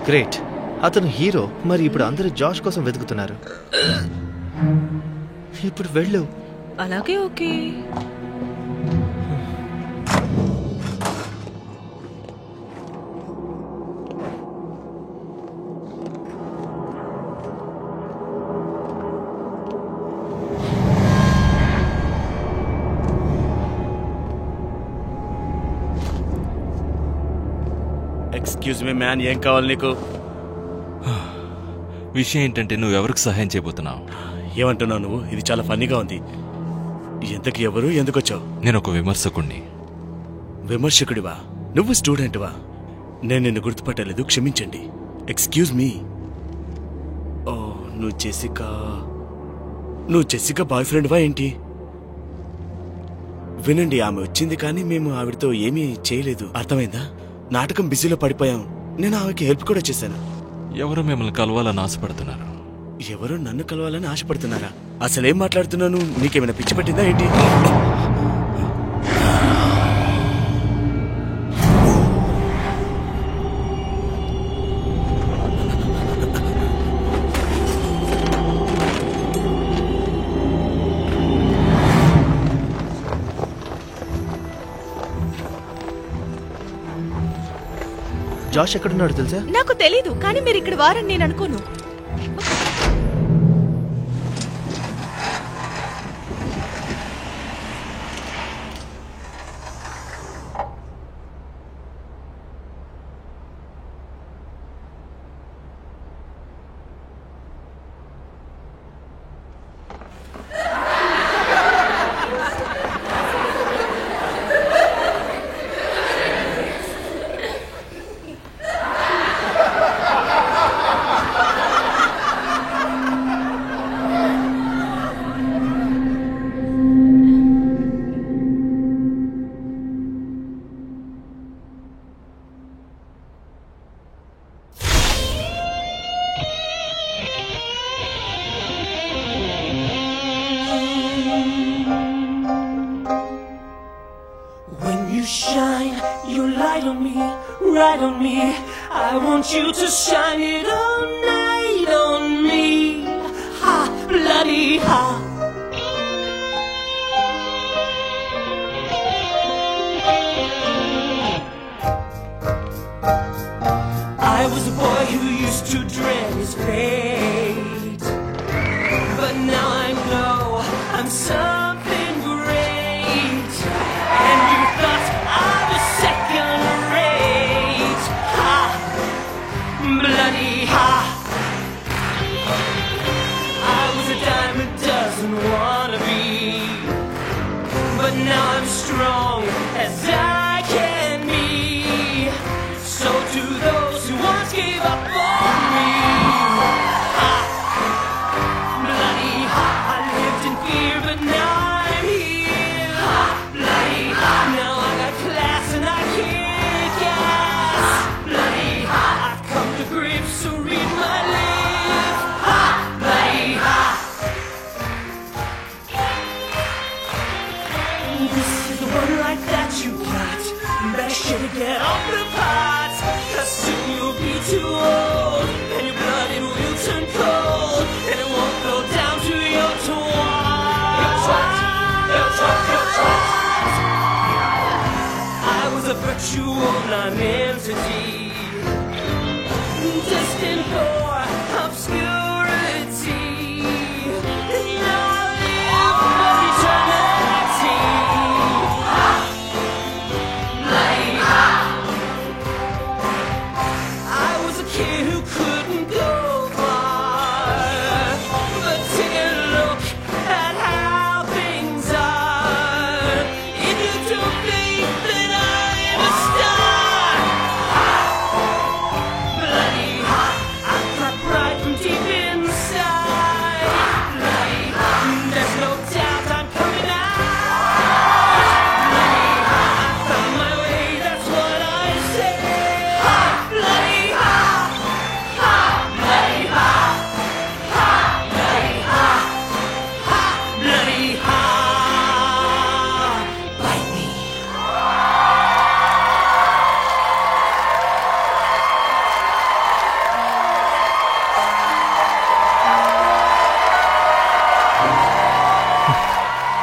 గ్రేట్, అతను హీరో. మరి ఇప్పుడు అందరూ జాష్ కోసం వెతుకుతున్నారు. ఇప్పుడు వెళ్ళు. అలాగే, ఓకే. ఎక్స్క్యూజ్ మీ మ్యాన్, ఏం కావాలి నీకు? విషయం ఏంటంటే నువ్వెవరికి సహాయం చేయబోతున్నావు? ఏమంటున్నావు నువ్వు? ఇది చాలా ఫన్నీగా ఉంది. ఎంతకి ఎవరు, ఎందుకొచ్చావు? నేను ఒక విమర్శకుణ్ణి. విమర్శకుడివా? నువ్వు స్టూడెంట్వా? నేను నిన్ను గుర్తుపట్టలేదు, క్షమించండి. Excuse me. ఓ, నువ్వు జెసికా బాయ్ ఫ్రెండ్వా ఏంటి? వినండి, ఆమె వచ్చింది కానీ మేము ఆవిడతో ఏమీ చేయలేదు, అర్థమైందా? నాటకం బిజీలో పడిపోయాం. నేను ఆమెకి హెల్ప్ కూడా చేశాను. ఎవరు మిమ్మల్ని కలవాలని ఆశపడుతున్నారు? ఎవరో నన్ను కలవాలని ఆశపడుతున్నారా? అసలేం మాట్లాడుతున్నాను? నీకేమైనా పిచ్చి పట్టిందా ఏంటి? జాష్ ఎక్కడున్నాడు తెలుసా? నాకు తెలీదు, కానీ మీరు ఇక్కడ వారని నేను అనుకోను. Shine your light on me, right on me. I want you to shine it all night on me. Ha, bloody ha. I was a boy who used to dread his fate, but now I know I'm something great. And you thought I was second rate. Ha, bloody ha. I was a dime a dozen wannabe, but now I'm strong as I can be. So to those who once gave up on me, ha, bloody ha. I lived in fear, but now I'm here. Ha, bloody ha. Now I got class and I kick ass. Bloody ha. I've come to grips, so read my lips. Ha, bloody ha. This is the one like that you got. Better shit to get off the pot, 'cause soon you'll be too old, and your blood it will turn cold, and it won't flow down to your twat. Your twat, your twat, your twat. I was a virtual non-entity, destined for obscurity, and now I live for eternity. Bloody ha. I was a kid who couldn't go far, but take a look at how things are. If you don't think that I am a star, bloody ha. I've got pride from deep inside. Bloody ha. There's no doubt I'm coming out. Bloody ha. I found my way, that's what I say. Ha, bloody ha. Ha, bloody ha. Ha, bloody ha. Ha, bloody ha. Bite me.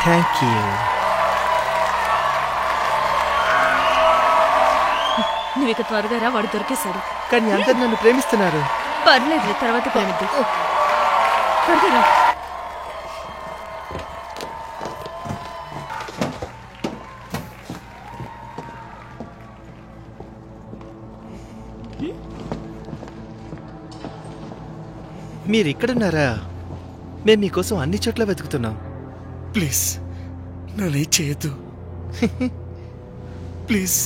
Thank you. నువ్వు ఇక త్వరగా రా, వాడు దొరికేశాడు. కానీ అందరు నన్ను ప్రేమిస్తున్నారు. పర్లేదు, తర్వాత ప్రేమిద్దు. త్వరగా రా. మీరు ఇక్కడున్నారా? మేము మీకోసం అన్ని చోట్ల వెతుకుతున్నాం. ప్లీజ్ నన్ను చేయొద్దు, ప్లీజ్.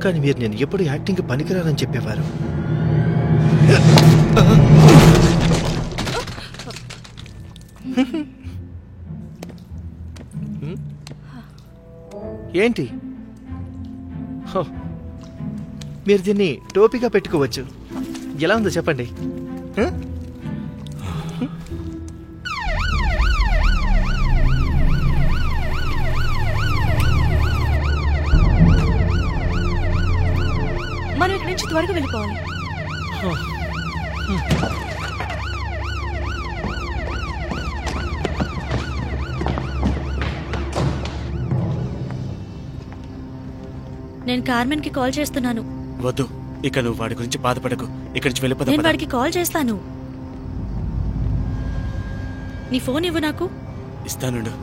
కానీ మీరు నేను ఎప్పుడు యాక్టింగ్ పనికిరానని చెప్పేవారు. ఏంటి? హో, మీరు దీన్ని టోపీగా పెట్టుకోవచ్చు. ఎలా ఉందో చెప్పండి. హ? మనం ఇక్కడి నుంచి త్వరగా వెళ్ళిపోవాలి. నేను కార్మెన్ కి కాల్ చేస్తున్నాను. వద్దు, ఇక నువ్వు వాడి గురించి బాధపడకు. ఇక్కడి నుంచి నేను వెళ్ళిపోదాం. వాడికి కాల్ చేస్తాను. నీ ఫోన్ ఇవ్వు నాకు. ఇస్తానుండు.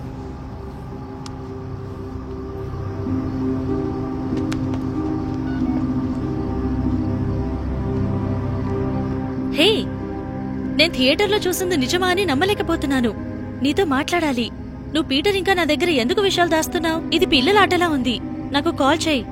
హే, నేను థియేటర్లో చూసింది నిజమా అని నమ్మలేకపోతున్నాను. నీతో మాట్లాడాలి. నువ్వు పీటర్ ఇంకా నా దగ్గర ఎందుకు విషయాలు దాస్తున్నావు? ఇది పిల్లల ఆటలా ఉంది. నాకు కాల్ చేయి.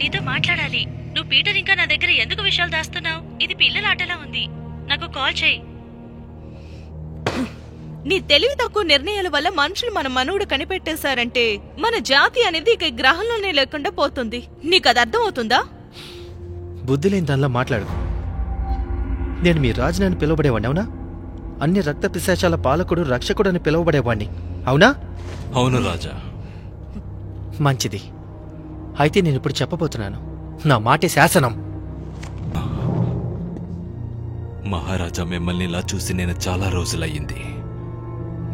నీతో మాట్లాడాలి. నువ్వు పీటర్ ఇంకా నా దగ్గర ఎందుకు విషయాలు దాస్తున్నావు? ఇది పిల్లల ఆటలా ఉంది. నాకు కాల్ చేయి. నీ తెలివి తక్కువ నిర్ణయాల వల్ల మనుషులు మన మనవుడు కనిపెట్టేశారంటే మన జాతి అనేది ఇక గ్రహంలోనే లేకుండా పోతుంది. నీకు అది అర్థం అవుతుందా? బుద్ధి లేని దానిలా మాట్లాడు. నేను మీ రాజునని పిలువబడేవాడిని, అవునా? అన్ని రక్త పిశాచాల పాలకుడు, రక్షకుడు అని పిలువబడేవాడిని, అవునా? అవును రాజా. మంచిది. అయితే నేను ఇప్పుడు చెప్పబోతున్నాను. నా మాటే శాసనం. మహారాజా, మిమ్మల్ని ఇలా చూసి నేను చాలా రోజులయ్యింది.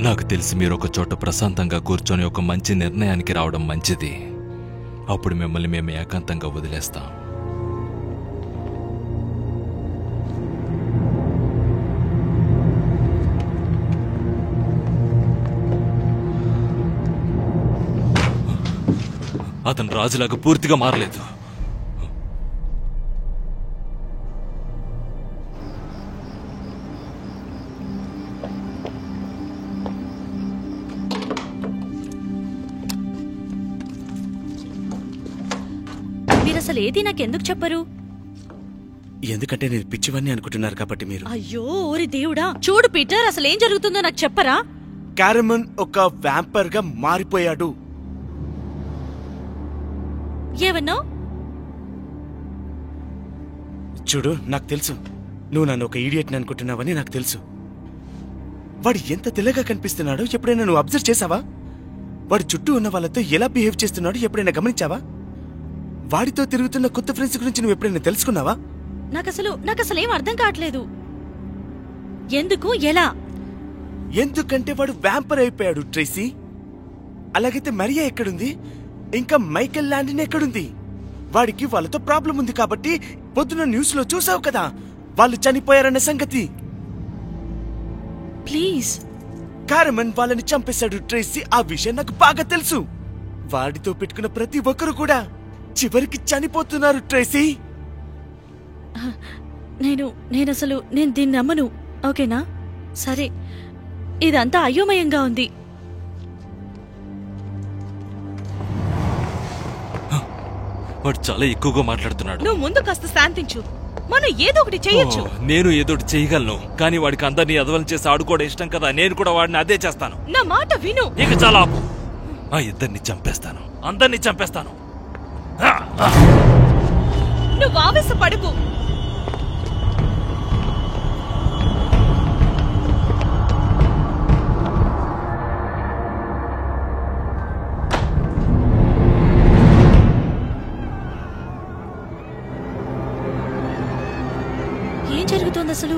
నాకు తెలిసి మీరు ఒక చోట ప్రశాంతంగా కూర్చొని ఒక మంచి నిర్ణయానికి రావడం మంచిది. అప్పుడు మిమ్మల్ని మేము ఏకాంతంగా వదిలేస్తాం. అతను రాజులాగా పూర్తిగా మారలేదు. మీరసలు ఏది నాకెందుకు చెప్పరు? ఎందుకంటే నేను పిచ్చివన్నీ అనుకుంటున్నారు కాబట్టి. మీరు అయ్యో ఓరి దేవుడా! చూడు పీటర్, అసలు ఏం జరుగుతుందో నాకు చెప్పరా? క్యారమన్ ఒక వ్యాంపర్ గా మారిపోయాడు. ఏమన్నావు? చూడు, నాకు తెలుసు నువ్వు నన్ను ఒక ఈడియట్ని అనుకుంటున్నావని నాకు తెలుసు. వాడు ఎంత తెల్లగా కనిపిస్తున్నాడో ఎప్పుడైనా నువ్వు అబ్జర్వ్ చేసావా? వాడి చుట్టూ ఉన్న వాళ్ళతో ఎలా బిహేవ్ చేస్తున్నాడో ఎప్పుడైనా గమనించావా? వాడితో తిరుగుతున్న కొత్త ఫ్రెండ్స్ గురించి నువ్వు ఎప్పుడైనా తెలుసుకున్నావా? నాకసలు ఏం అర్థం కావట్లేదు. ఎందుకు, ఎలా? ఎందుకంటే వాడు వ్యాంపర్ అయిపోయాడు ట్రేసీ. అలాగైతే మరియా ఎక్కడుంది? ఇంకా మైకెల్ ల్యాండిన్ ఎక్కడుంది? వాడికి వాళ్ళతో ప్రాబ్లం ఉంది కాబట్టి పొద్దున న్యూస్ లో చూసావు కదా, వాళ్ళు చనిపోయారన్న సంగతి. ప్లీజ్. కారమన్ వాళ్ళని చంపేశాడు ట్రేసీ. ఆ విషయం నాకు బాగా తెలుసు. వాడితో పెట్టుకున్న ప్రతి ఒక్కరు కూడా చివరికి చనిపోతున్నారు ట్రేసీ. నేను దీన్ని నమ్మను. ఓకేనా? సరే, ఇదంతా అయోమయంగా ఉంది. వాడు చాలా ఎక్కువగా మాట్లాడుతున్నాడు. నువ్వు ముందు కాస్త శాంతించు. మనం ఏదో ఒకటి చేయొచ్చు. నేను ఏదో ఒకటి చేయగలను, కానీ వాడికి అందరినీ అదవలం చేసి ఆడుకోవడం ఇష్టం కదా. నేను కూడా వాడిని అదే చేస్తాను. నా మాట విను. ఇక చాలా ఆపు. ఆ ఇద్దరిని చంపేస్తాను, అందరినీ చంపేస్తాను. నువ్వు ఆవేశపడకు. ఏం జరుగుతోంది అసలు?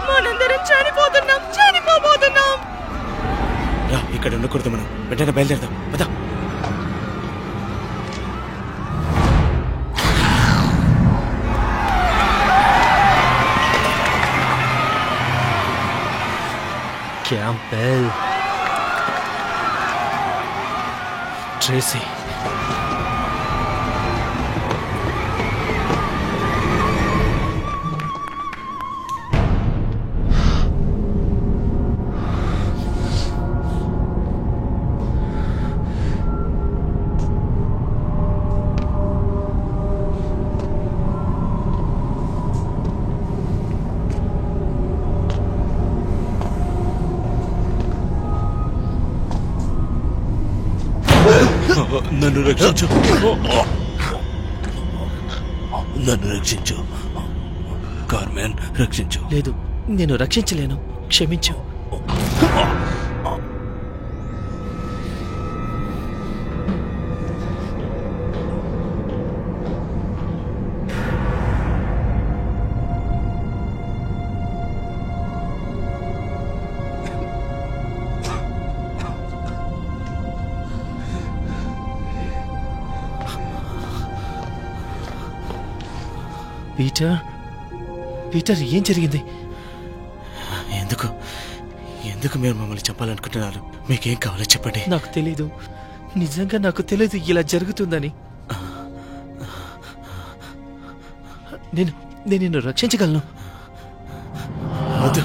మనందరం చనిపోబోతున్నాం. రా, ఇక్కడ ఉండకూడదు. మనం వెంటనే బయలుదేరదాం. పద. క్యాంపెల్, ట్రేసీ, నన్ను రక్షించు, నన్ను రక్షించు, కార్మెన్ రక్షించు. లేదు, నేను రక్షించలేను, క్షమించు. పీటర్, పీటర్, ఏం జరిగింది? ఎందుకు మీరు మమ్మల్ని చంపాలనుకుంటున్నారు? మీకేం కావాలో చెప్పండి. నాకు తెలీదు, నిజంగా నాకు తెలీదు ఇలా జరుగుతుందని. నేను నిన్ను రక్షించగలను. వద్దు,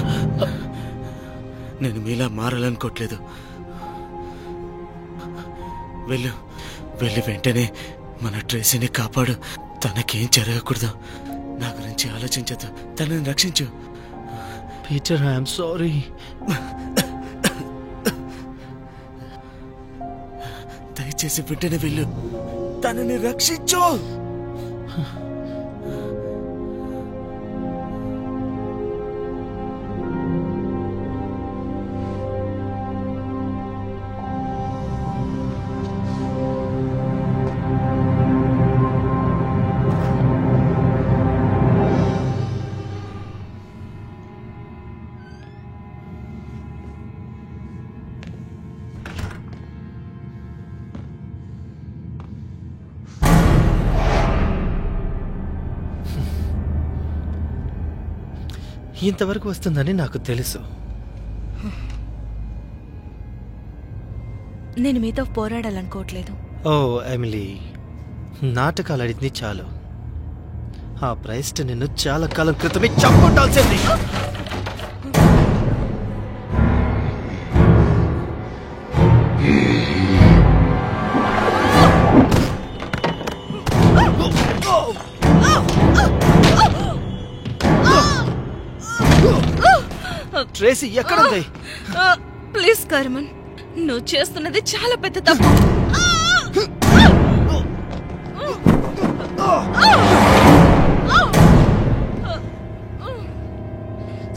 నేను మీలా మారాలనుకోవట్లేదు. వెళ్ళి వెంటనే మన ట్రేసీని కాపాడు. తనకేం జరగకూడదు. నా గురించి ఆలోచించదు, తనని రక్షించు. Peter, I'm sorry. దయచేసి వెంటనే వెళ్ళు, తనని రక్షించు. ఇంతవరకు వస్తుందని నాకు తెలుసు. నేను మీతో పోరాడాలనుకోవట్లేదు. ఓ ఎమిలీ, నాటకాలు ఆడింది చాలు. ఆ ప్రైస్ట్ నిన్ను చాలా కాలం క్రితమే చంపుండాల్సింది. ట్రేసీ ఎక్కడుంది? ప్లీజ్ కార్మన్, నువ్వు చేస్తున్నది చాలా పెద్ద తప్పు.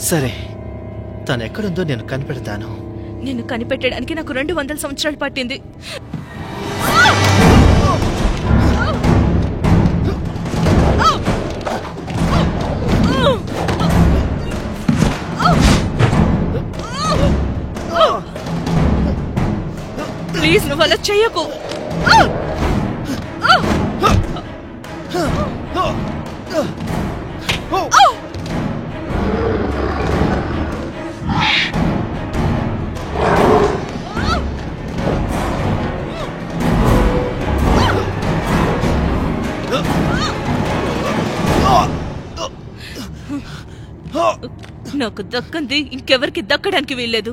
సరే, తను ఎక్కడుందో నేను కనిపెడతాను. నిన్ను కనిపెట్టడానికి నాకు 200 సంవత్సరాలు పట్టింది. ప్లీజ్, నువ్వు అలా చెయ్యకు. నాకు దక్కంది ఇంకెవరికి దక్కడానికి వీల్లేదు.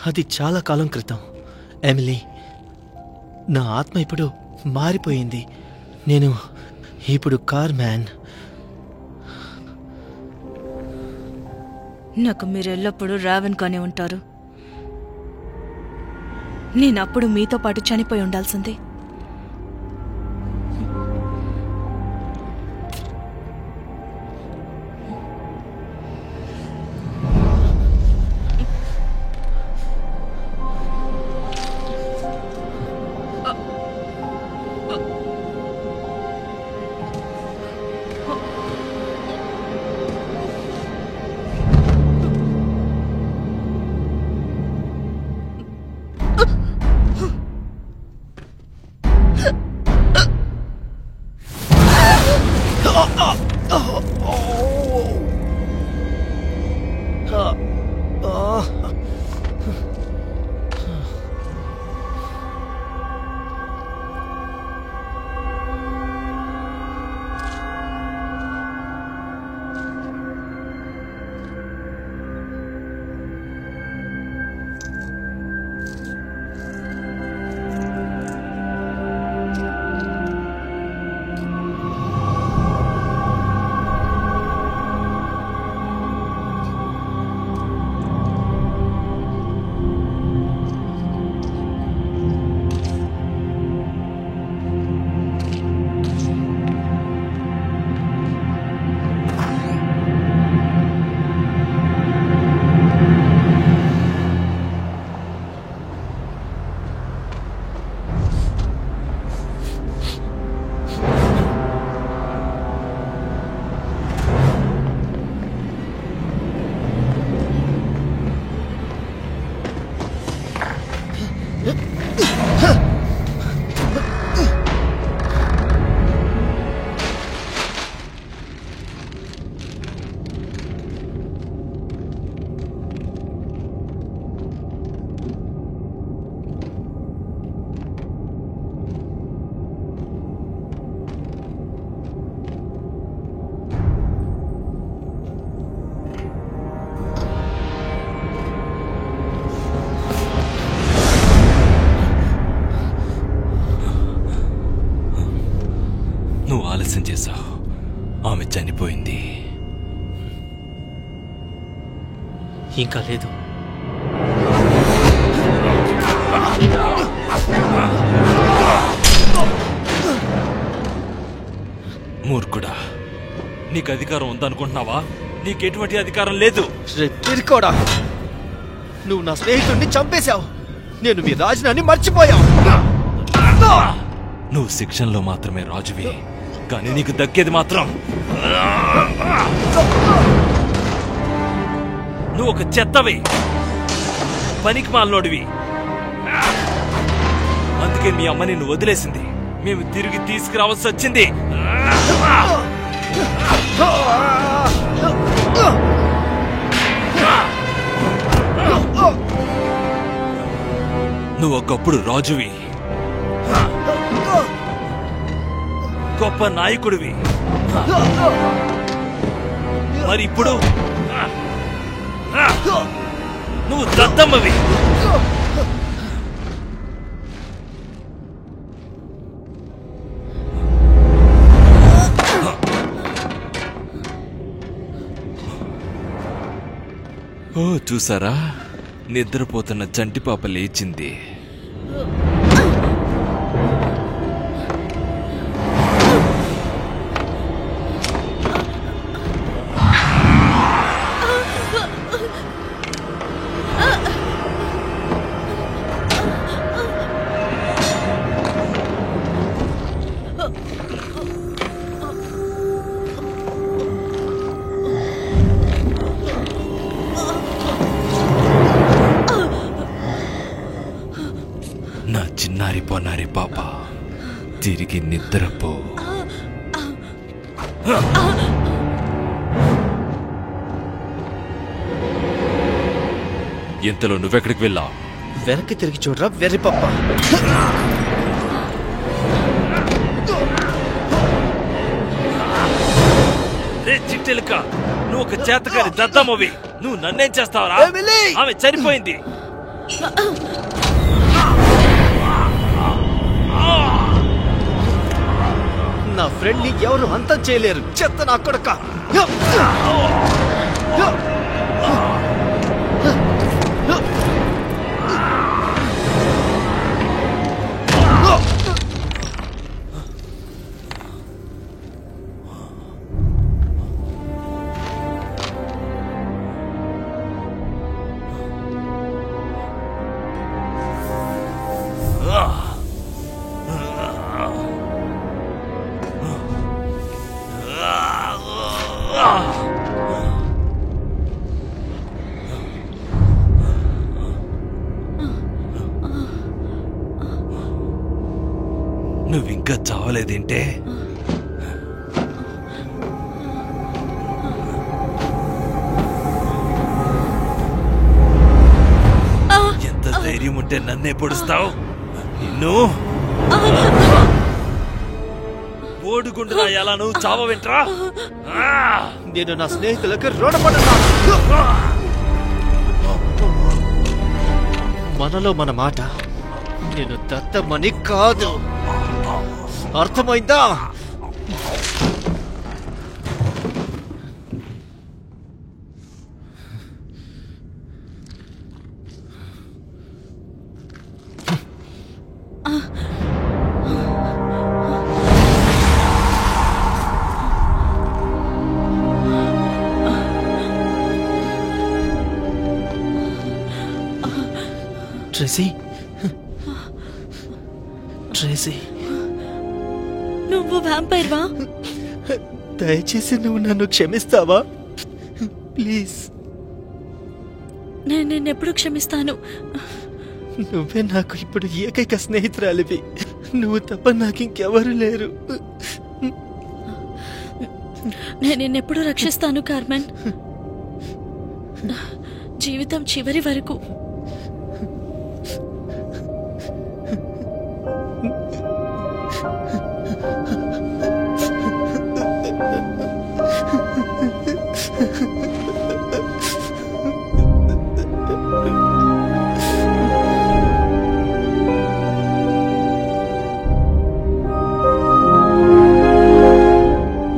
అది చాలా కాలం క్రితం ఎమిలీ. నా ఆత్మ ఇప్పుడు మారిపోయింది. నేను ఇప్పుడు కార్మ్యాన్. నాకు మీరు ఎల్లప్పుడూ రావెన్గానే ఉంటారు. నేనప్పుడు మీతో పాటు చనిపోయి ఉండాల్సింది. ఇంకా లేదు. మూర్ఖుడా, నీకు అధికారం ఉందనుకుంటున్నావా? నీకెటువంటి అధికారం లేదు. తిరికోడా, నువ్వు నా స్నేహితుడిని చంపేశావు. నేను మీ రాజుని మర్చిపోయావు. నువ్వు శిక్షణలో మాత్రమే రాజువి, కానీ నీకు దక్కేది మాత్రం నువ్వు ఒక చెత్తవి, పనికి మాలినోడివి. అందుకే మీ అమ్మ నిన్ను వదిలేసింది. మేము తిరిగి తీసుకురావాల్సి వచ్చింది. నువ్వు ఒకప్పుడు రాజువి, గొప్ప నాయకుడివి. మరి ఇప్పుడు నువ్వు దద్దమ్మవి. ఓ చూసారా, నిద్రపోతున్న చంటిపాప లేచింది. నా చిన్నారి పొన్నారి పాప, తిరిగి నిద్రపో. ఇంతలో నువ్వెక్కడికి వెళ్ళావు? వెనక్కి తిరిగి చూడరా వెర్రి పప్ప. రే చిట్టెలుక, నువ్వు ఒక చేతకారి దద్దమ్మవి. నువ్వు నన్నేం చేస్తావరా? ఆమె చనిపోయింది. నా ఫ్రెండ్ ని ఎవరు అంతం చేయలేరు. చెత్త నా కొడక. నువ్వింకా చావలేదేంటే? ఎంత ధైర్యం ఉంటే నన్నే పొడుస్తావు? నిన్ను ఓడుగుండునా ఎలా నువ్వు చావవేంట్రా? నేను నా స్నేహితులకు రుణపడను. మనలో మన మాట. నేను దత్తమని కాదు, అర్థమైందా? ట్రేసీ, ట్రేసీ, నువ్వు వ్యాంపైర్ వా? దయచేసి నువ్వు నన్ను క్షమిస్తావా? ప్లీజ్. నేను నిన్నెప్పుడు క్షమిస్తాను. నువ్వే నాకు ఇప్పుడు ఏకైక స్నేహితురాలివి. నువ్వు తప్ప నాకింకెవరు లేరు. నేను నిన్నెప్పుడు రక్షిస్తాను కార్మెన్, జీవితం చివరి వరకు.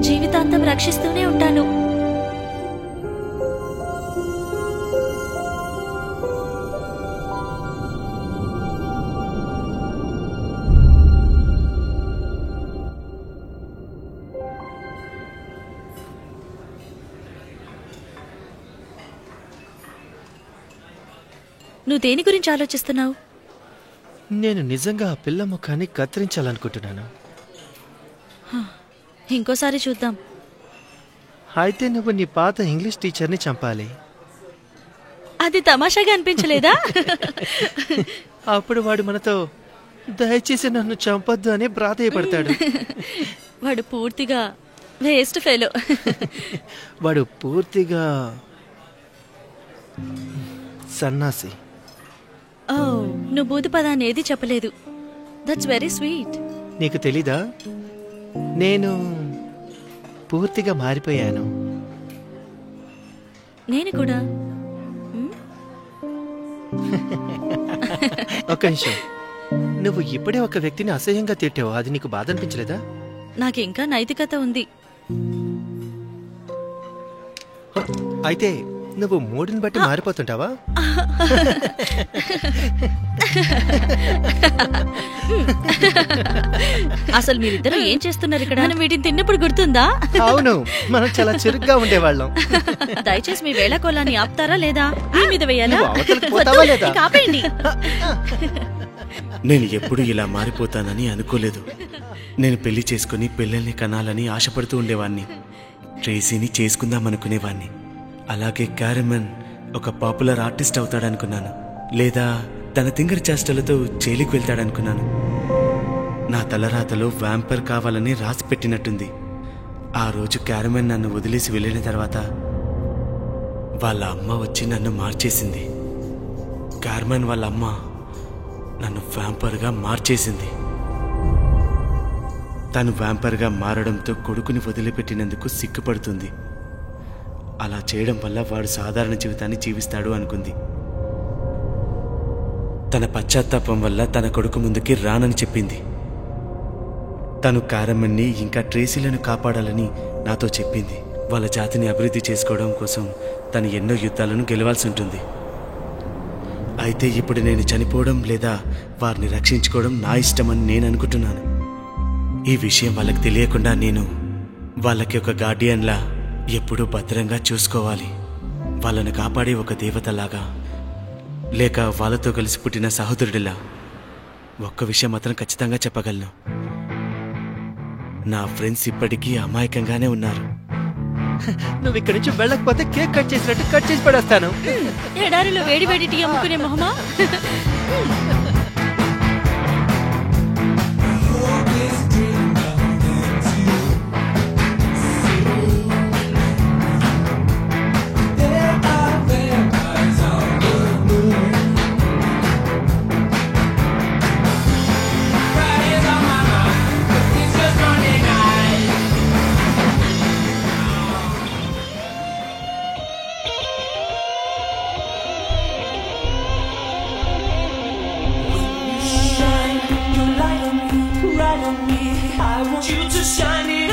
జీవితాంతం రక్షిస్తూనే ఉంటాను. నువ్వు దేని గురించి ఆలోచిస్తున్నావు? నేను నిజంగా ఆ పిల్ల ముఖాన్ని కత్తిరించాలనుకుంటున్నాను. ఇంకోసారి చూద్దాం. అయితే నువ్వు నీ పాత ఇంగ్లీష్ టీచర్ని చంపాలి. అది తమాషాగా అనిపించలేదా? అప్పుడు వాడు మనతో దయచేసి నన్ను చంపొద్దు అని ప్రాధేయపడతాడు. వాడు పూర్తిగా వేస్ట్ ఫెలో. వాడు పూర్తిగా సన్నాసి. ఓ, నువ్వు బూతు పదాన్ని ఏది చెప్పలేదు. That's very sweet. నీకు తెలీదా, నేను పూర్తిగా మారిపోయాను. నేను కూడా. ఒక నిమిషం, నువ్వు ఇప్పుడే ఒక వ్యక్తిని అసహ్యంగా తిట్టావు. అది నీకు బాధ అనిపించలేదా? నాకు ఇంకా నైతికత ఉంది. అయితే నువ్వు మూడుని బట్టి మారిపోతుంటావా? అసలు మీరిద్దరూ ఏం చేస్తున్నారు ఇక్కడ? మనం వీటిని తిన్నప్పుడు గుర్తుందా? అవును, మనం చాలా చురుగ్గా ఉండేవాళ్ళం. దయచేసి మీ వేళకోలాన్ని ఆపుతారా లేదా? మీ మీద వేయాలా? నువ్వు అవతలకు పోతావా లేదా? ఇక ఆపేయండి. నేను ఎప్పుడు ఇలా మారిపోతానని అనుకోలేదు. నేను పెళ్లి చేసుకుని పిల్లల్ని కనాలని ఆశపడుతూ ఉండేవాణ్ణి. ట్రేసీని చేసుకుందామనుకునేవాణ్ణి. అలాగే క్యారమన్ ఒక పాపులర్ ఆర్టిస్ట్ అవుతాడనుకున్నాను, లేదా తన తింగరి చేష్టలతో జైలుకి వెళ్తాడనుకున్నాను. నా తలరాతలో వ్యాంపర్ కావాలని రాసి పెట్టినట్టుంది. ఆ రోజు క్యారమన్ నన్ను వదిలేసి వెళ్ళిన తర్వాత వాళ్ళ అమ్మ వచ్చి నన్ను మార్చేసింది. క్యారమన్ వాళ్ళ అమ్మ నన్ను వ్యాంపర్గా మార్చేసింది. తను వ్యాంపర్గా మారడంతో కొడుకుని వదిలిపెట్టినందుకు సిగ్గుపడుతుంది. అలా చేయడం వల్ల వాడు సాధారణ జీవితాన్ని జీవిస్తాడు అనుకుంది. తన పశ్చాత్తాపం వల్ల తన కొడుకు ముందుకి రానని చెప్పింది. తను క్యారమన్ని ఇంకా ట్రేసీలను కాపాడాలని నాతో చెప్పింది. వాళ్ళ జాతిని అభివృద్ధి చేసుకోవడం కోసం తను ఎన్నో యుద్ధాలను గెలవాల్సి ఉంటుంది. అయితే ఇప్పుడు నేను చనిపోవడం లేదా వారిని రక్షించుకోవడం నా ఇష్టమని నేను అనుకుంటున్నాను. ఈ విషయం వాళ్ళకి తెలియకుండా నేను వాళ్ళకి ఒక గార్డియన్లా ఎప్పుడూ భద్రంగా చూసుకోవాలి. వాళ్ళని కాపాడే ఒక దేవతలాగా, లేక వాళ్ళతో కలిసి పుట్టిన సహోదరుడిలా. ఒక్క విషయం మాత్రం ఖచ్చితంగా చెప్పగలను, నా ఫ్రెండ్స్ ఇప్పటికీ అమాయకంగానే ఉన్నారు. నువ్వు ఇక్కడి నుంచి వెళ్ళకపోతే కేక్ కట్ చేసినట్టు కట్ చేసి పడేస్తాను. ఎడారిలో వేడి వేడి టీ అమ్ముకునే మొహమా? You to shine it